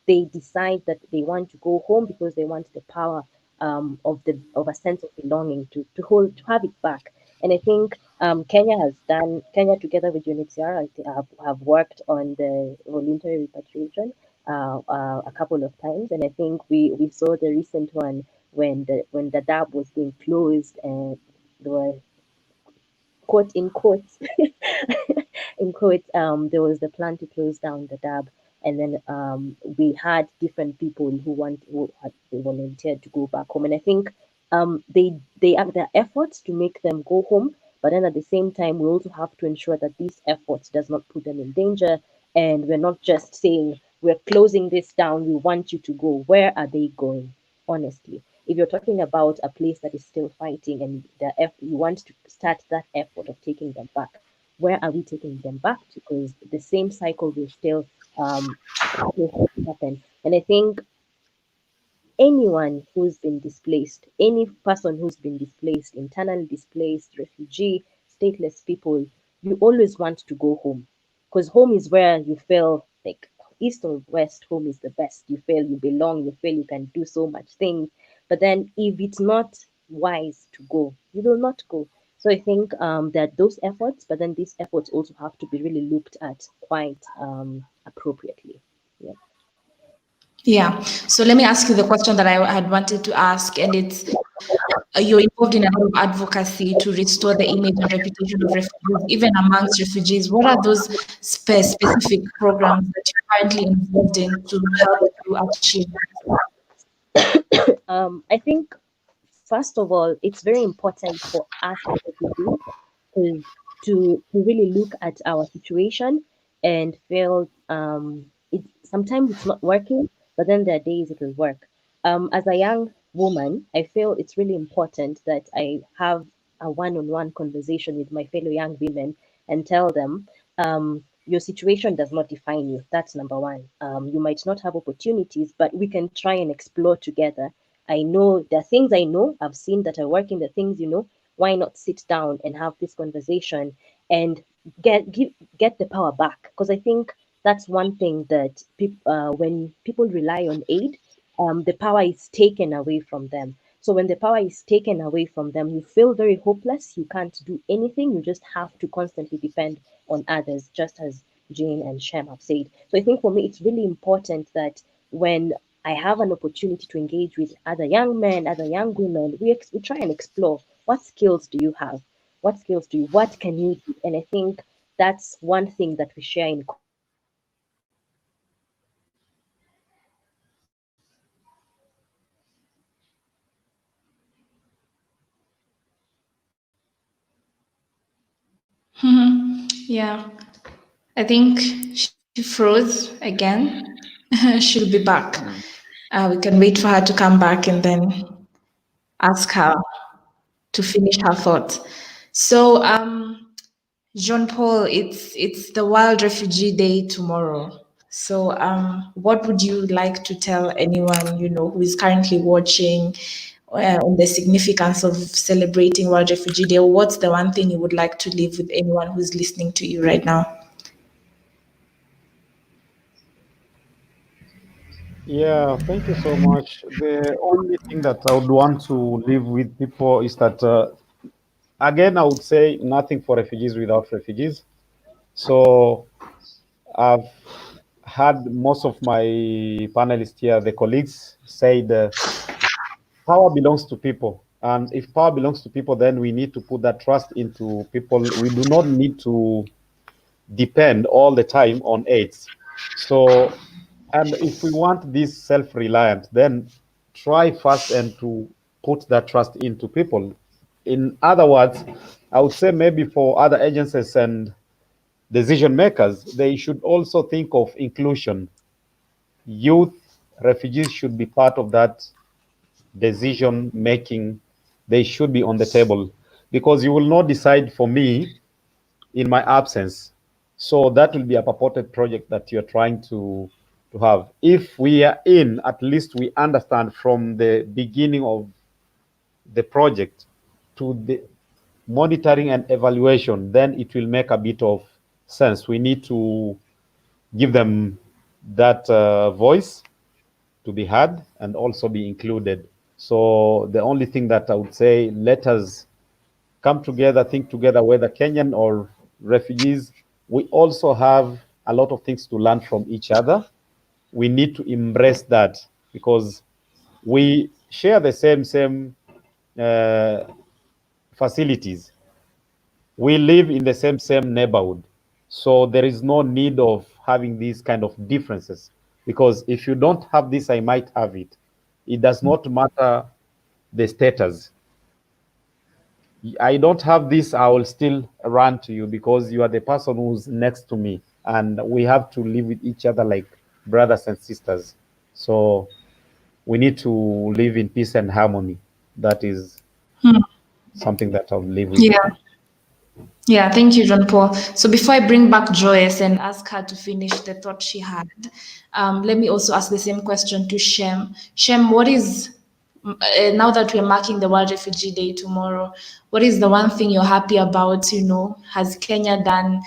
they decide that they want to go home because they want the power of a sense of belonging to have it back. And I think Kenya together with UNHCR have worked on the voluntary repatriation a couple of times, and I think we saw the recent one when the dam was being closed and there were quote in quotes in quotes, there was the plan to close down the dab, and then we had different people who had they volunteered to go back home, and I think they have their efforts to make them go home, but then at the same time we also have to ensure that these efforts does not put them in danger, and we're not just saying we're closing this down. We want you to go. Where are they going? Honestly, if you're talking about a place that is still fighting and you want to start that effort of taking them back, where are we taking them back to? Because the same cycle will happen. And I think anyone who's been displaced, any person who's been displaced, internally displaced, refugee, stateless people, you always want to go home. Because home is where you feel like east or west, home is the best. You feel you belong, you feel you can do so much things. But then if it's not wise to go, you will not go. So I think that those efforts, but then these efforts also have to be really looked at quite appropriately. Yeah. Yeah. So let me ask you the question that I had wanted to ask, and it's you're involved in a lot of advocacy to restore the image and reputation of refugees, even amongst refugees. What are those specific programs that you're currently involved in to help you achieve I think first of all, it's very important for us as refugees is to really look at our situation and feel it sometimes it's not working, but then there are days it will work. As a young woman, I feel it's really important that I have a one-on-one conversation with my fellow young women and tell them your situation does not define you. That's number one. You might not have opportunities, but we can try and explore together. I know there are things I know, I've seen that are working, the things you know. Why not sit down and have this conversation and get the power back? Because I think that's one thing that when people rely on aid, the power is taken away from them. So when the power is taken away from them, you feel very hopeless. You can't do anything. You just have to constantly depend on others, just as Jane and Shem have said. So I think for me, it's really important that when I have an opportunity to engage with other young men, other young women, we try and explore, what skills do you have? What can you do? And I think that's one thing that we share in common. Yeah, I think she froze again. She'll be back. We can wait for her to come back and then ask her to finish her thoughts. So, Jean Paul, it's the World Refugee Day tomorrow. So, what would you like to tell anyone who is currently watching on the significance of celebrating World Refugee Day? What's the one thing you would like to leave with anyone who's listening to you right now? Yeah, thank you so much. The only thing that I would want to leave with people is that, again, I would say nothing for refugees without refugees. So I've had most of my panelists here, the colleagues, said power belongs to people. And if power belongs to people, then we need to put that trust into people. We do not need to depend all the time on aids. So, and if we want this self-reliant, then try first and to put that trust into people. In other words, I would say maybe for other agencies and decision makers, they should also think of inclusion. Youth, refugees should be part of that decision making. They should be on the table because you will not decide for me in my absence. So that will be a purported project that you're trying to have. If we are in, at least we understand from the beginning of the project to the monitoring and evaluation, then it will make a bit of sense. We need to give them that voice to be heard and also be included. So the only thing that I would say, let us come together, think together, whether Kenyan or refugees. We also have a lot of things to learn from each other. We need to embrace that because we share the same uh, facilities. We live in the same neighborhood. So there is no need of having these kind of differences because if you don't have this, I might have it. It does not matter the status. I don't have this, I will still run to you because you are the person who's next to me. And we have to live with each other like brothers and sisters. So we need to live in peace and harmony. That is something that I'll live with. Yeah. Yeah, thank you, John Paul. So before I bring back Joyce and ask her to finish the thought she had, let me also ask the same question to Shem. Shem, what is, now that we're marking the World Refugee Day tomorrow, what is the one thing you're happy about, has Kenya done,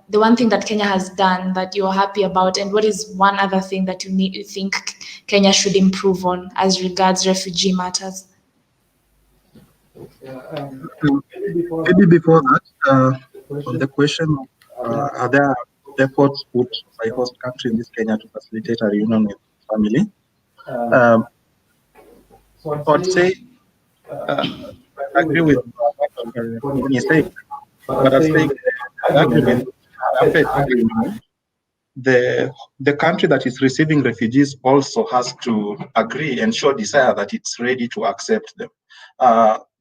the one thing that Kenya has done that you're happy about, and what is one other thing that you think Kenya should improve on as regards refugee matters? Maybe before that, on the question of are there efforts put by host country in this Kenya to facilitate a reunion with family? I'd say I agree with what you say, but I'd say after a reunion, the country that is receiving refugees also has to agree and show desire that it's ready to accept them.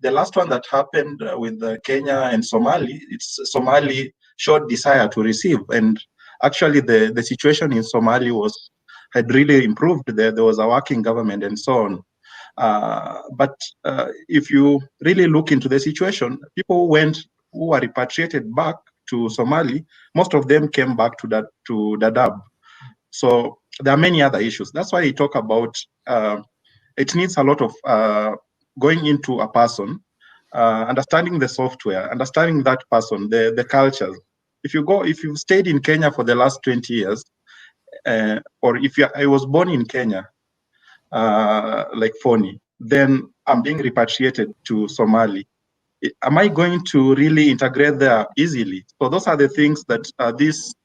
The last one that happened with Kenya and Somali, Somali showed desire to receive, and actually the situation in Somali had really improved. There was a working government and so on. But if you really look into the situation, people who were repatriated back to Somali, most of them came back to Dadaab. So there are many other issues. That's why I talk about it needs a lot of going into a person, understanding the software, understanding that person, the cultures. If you've stayed in Kenya for the last 20 years, or I was born in Kenya, like Foni, then I'm being repatriated to Somali. Am I going to really integrate there easily? So those are the things that these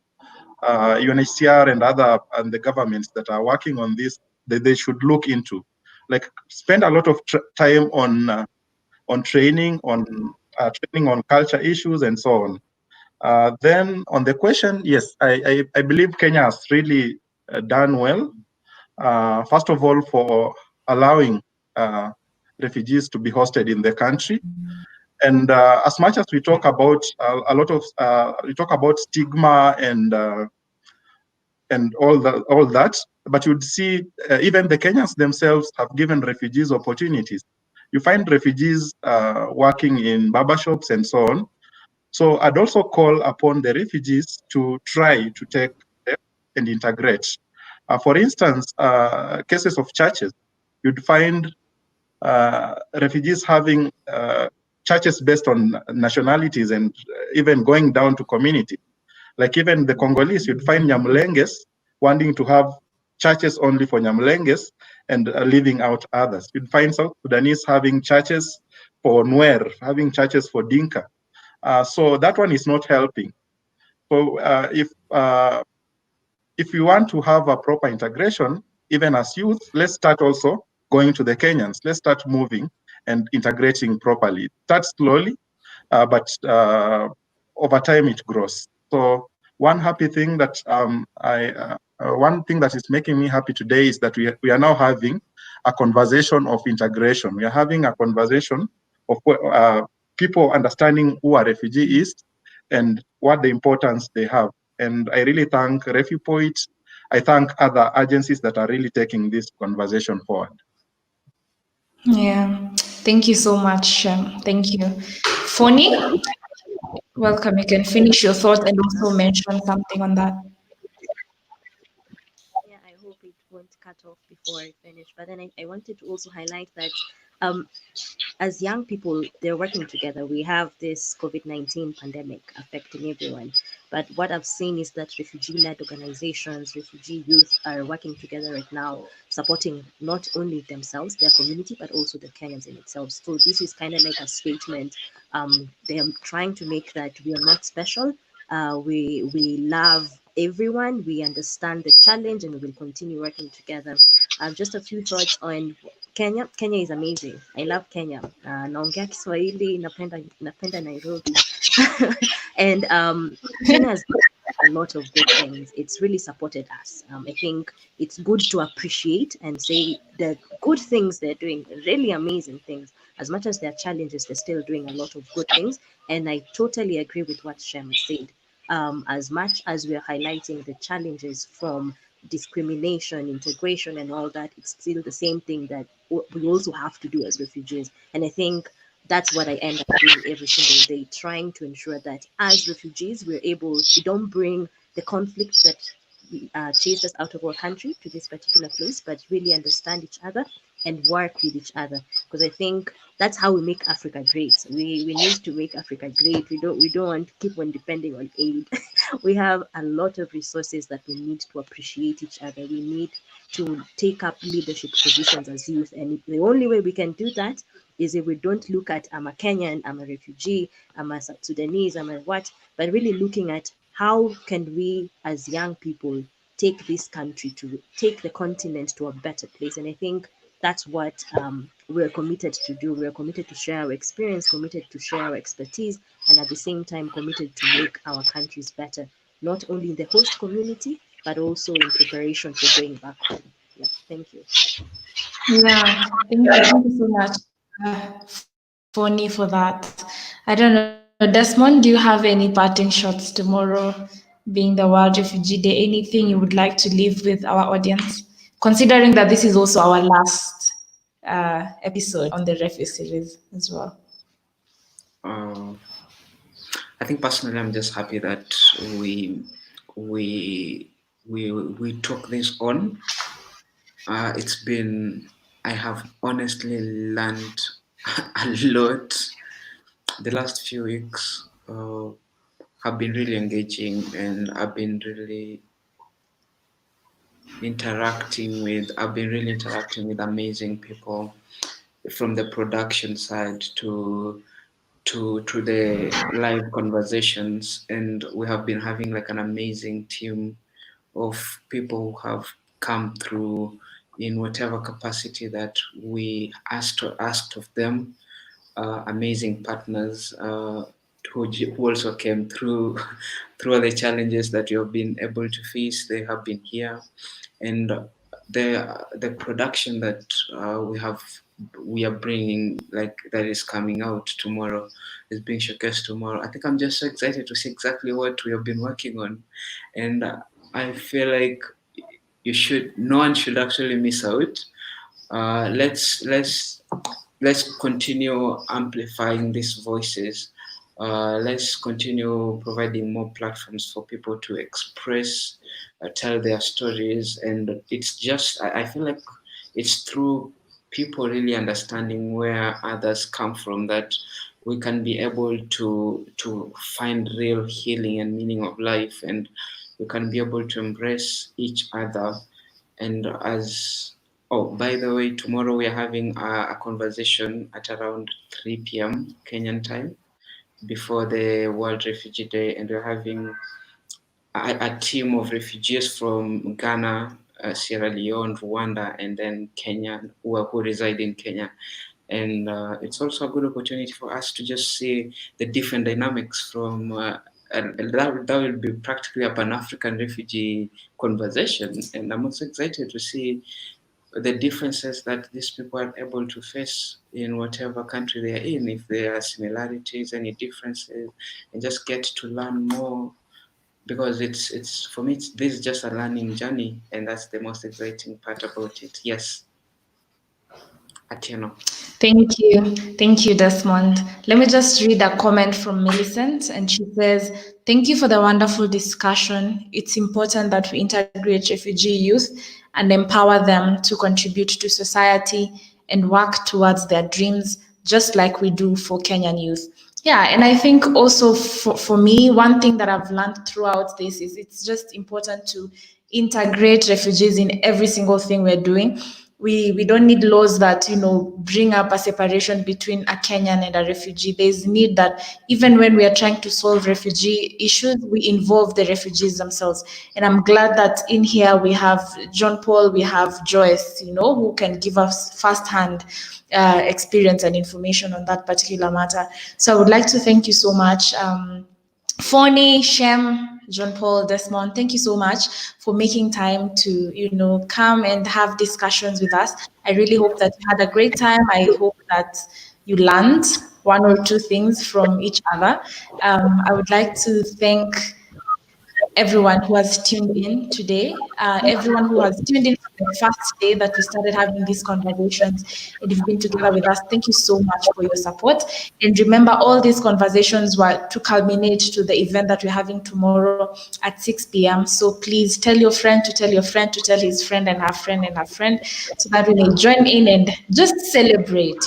UNHCR and the governments that are working on this, they should look into. Like spend a lot of time on training on culture issues and so on. Then on the question, yes, I believe Kenya has really done well. First of all, for allowing refugees to be hosted in the country. And as much as we talk about we talk about stigma and all that, but you'd see even the Kenyans themselves have given refugees opportunities. You find refugees working in barbershops and so on. So I'd also call upon the refugees to try to take and integrate. For instance, cases of churches, you'd find refugees having churches based on nationalities and even going down to community. Like even the Congolese, you'd find Nyamulenges wanting to have churches only for Nyamulenges and leaving out others. You'd find South Sudanese having churches for Nuer, having churches for Dinka. So that one is not helping. So if we want to have a proper integration, even as youth, let's start also going to the Kenyans. Let's start moving and integrating properly. Start slowly, but over time it grows. So one happy thing that one thing that is making me happy today is that we are now having a conversation of integration. We are having a conversation of people understanding who a refugee is and what the importance they have. And I really thank REFU-Poet. I thank other agencies that are really taking this conversation forward. Yeah, thank you so much, Shem. Thank you. Phony, welcome. You can finish your thought and also mention something on that. Yeah, I hope it won't cut off before I finish. But then I wanted to also highlight that as young people, they're working together. We have this COVID-19 pandemic affecting everyone. But what I've seen is that refugee-led organizations, refugee youth are working together right now, supporting not only themselves, their community, but also the Kenyans in itself. So this is kind of like a statement. They are trying to make that we are not special. We love everyone. We understand the challenge, and we will continue working together. Just a few thoughts on Kenya. Kenya is amazing. I love Kenya. Naongea Kiswahili, napenda Nairobi. And Kenya has done a lot of good things. It's really supported us. I think it's good to appreciate and say the good things they're doing, really amazing things. As much as there are challenges, they're still doing a lot of good things. And I totally agree with what Shem said. As much as we are highlighting the challenges from discrimination, integration, and all that, it's still the same thing that we also have to do as refugees. And I think that's what I end up doing every single day, trying to ensure that as refugees, we don't bring the conflicts that chased us out of our country to this particular place, but really understand each other and work with each other. Because I think that's how we make Africa great. We need to make Africa great. We don't want to keep on depending on aid. We have a lot of resources that we need to appreciate each other. We need to take up leadership positions as youth. And the only way we can do that is if we don't look at I'm a Kenyan, I'm a refugee, I'm a South Sudanese, I'm a what, but really looking at how can we as young people take this country take the continent to a better place. And I think that's what we're committed to do. We're committed to share our experience, committed to share our expertise, and at the same time committed to make our countries better, not only in the host community, but also in preparation for going back home. Yeah, thank you. Yeah, thank you so much, Phony, for that. I don't know, Desmond, do you have any parting shots tomorrow, being the World Refugee Day? Anything you would like to leave with our audience, considering that this is also our last episode on the REFU series as well? Uh, I think personally, I'm just happy that we took this on. I have honestly learned a lot. The last few weeks have been really engaging, and I've been really interacting with amazing people, from the production side to the live conversations, and we have been having like an amazing team of people who have come through in whatever capacity that we asked of them. Amazing partners who also came through through all the challenges that you have been able to face. They have been here, and the production that we are bringing, like that is coming out tomorrow, is being showcased tomorrow. I think I'm just so excited to see exactly what we have been working on, and I feel like no one should actually miss out. Let's continue amplifying these voices. Let's continue providing more platforms for people to express, tell their stories, and it's just I feel like it's through people really understanding where others come from that we can be able to find real healing and meaning of life, and we can be able to embrace each other. And by the way, tomorrow we are having a conversation at around 3 p.m. Kenyan time before the World Refugee Day, and we're having a team of refugees from Ghana, Sierra Leone, Rwanda, and then Kenya, who reside in Kenya. And it's also a good opportunity for us to just see the different dynamics from and that will be practically a Pan-African refugee conversation. And I'm also excited to see the differences that these people are able to face in whatever country they are in, if there are similarities, any differences, and just get to learn more, because it's for me, this is just a learning journey, and that's the most exciting part about it. Yes, Atieno. Thank you, Desmond. Let me just read a comment from Millicent, and she says, "Thank you for the wonderful discussion. It's important that we integrate refugee youth and empower them to contribute to society and work towards their dreams, just like we do for Kenyan youth." Yeah, and I think also for me, one thing that I've learned throughout this is it's just important to integrate refugees in every single thing we're doing. We don't need laws that bring up a separation between a Kenyan and a refugee. There's need that even when we are trying to solve refugee issues, we involve the refugees themselves. And I'm glad that in here we have John Paul, we have Joyce, who can give us firsthand experience and information on that particular matter. So I would like to thank you so much. Phony, Shem, John Paul, Desmond, thank you so much for making time to, come and have discussions with us. I really hope that you had a great time. I hope that you learned one or two things from each other. I would like to thank everyone who has tuned in today, everyone who has tuned in from the first day that we started having these conversations and you've been together with us. Thank you so much for your support. And remember, all these conversations were to culminate to the event that we're having tomorrow at 6 p.m. So please tell your friend to tell your friend to tell his friend and her friend and her friend, so that we may join in and just celebrate.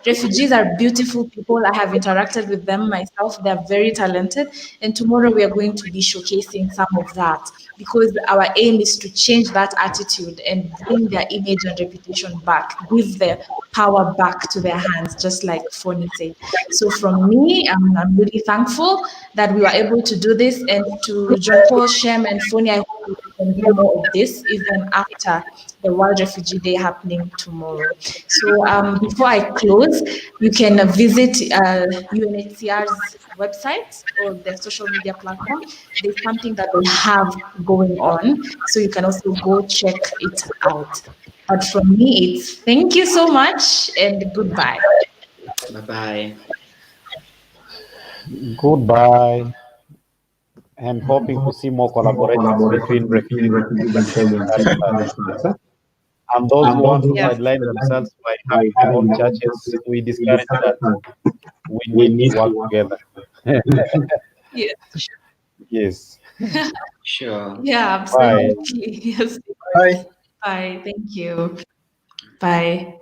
Refugees are beautiful people. I have interacted with them myself. They're very talented. And tomorrow we are going to be showcasing some of that, because our aim is to change that attitude and bring their image and reputation back, give their power back to their hands, just like Foni said. So from me, I'm really thankful that we were able to do this. And to John Paul, Shem, and Foni, I hope we can do more of this even after the World Refugee Day happening tomorrow. So before I close, you can visit UNHCR's website or their social media platform. There's something that they have going on, so you can also go check it out. But from me, it's thank you so much and goodbye. Bye-bye. Goodbye. I'm hoping to see more collaborations between refugees and Kenyans. And those who want to sideline themselves by having their own churches, we discourage that. We need to work together. Yes. Yes. Sure. Yeah, absolutely. Yes. Bye. Bye. Thank you. Bye.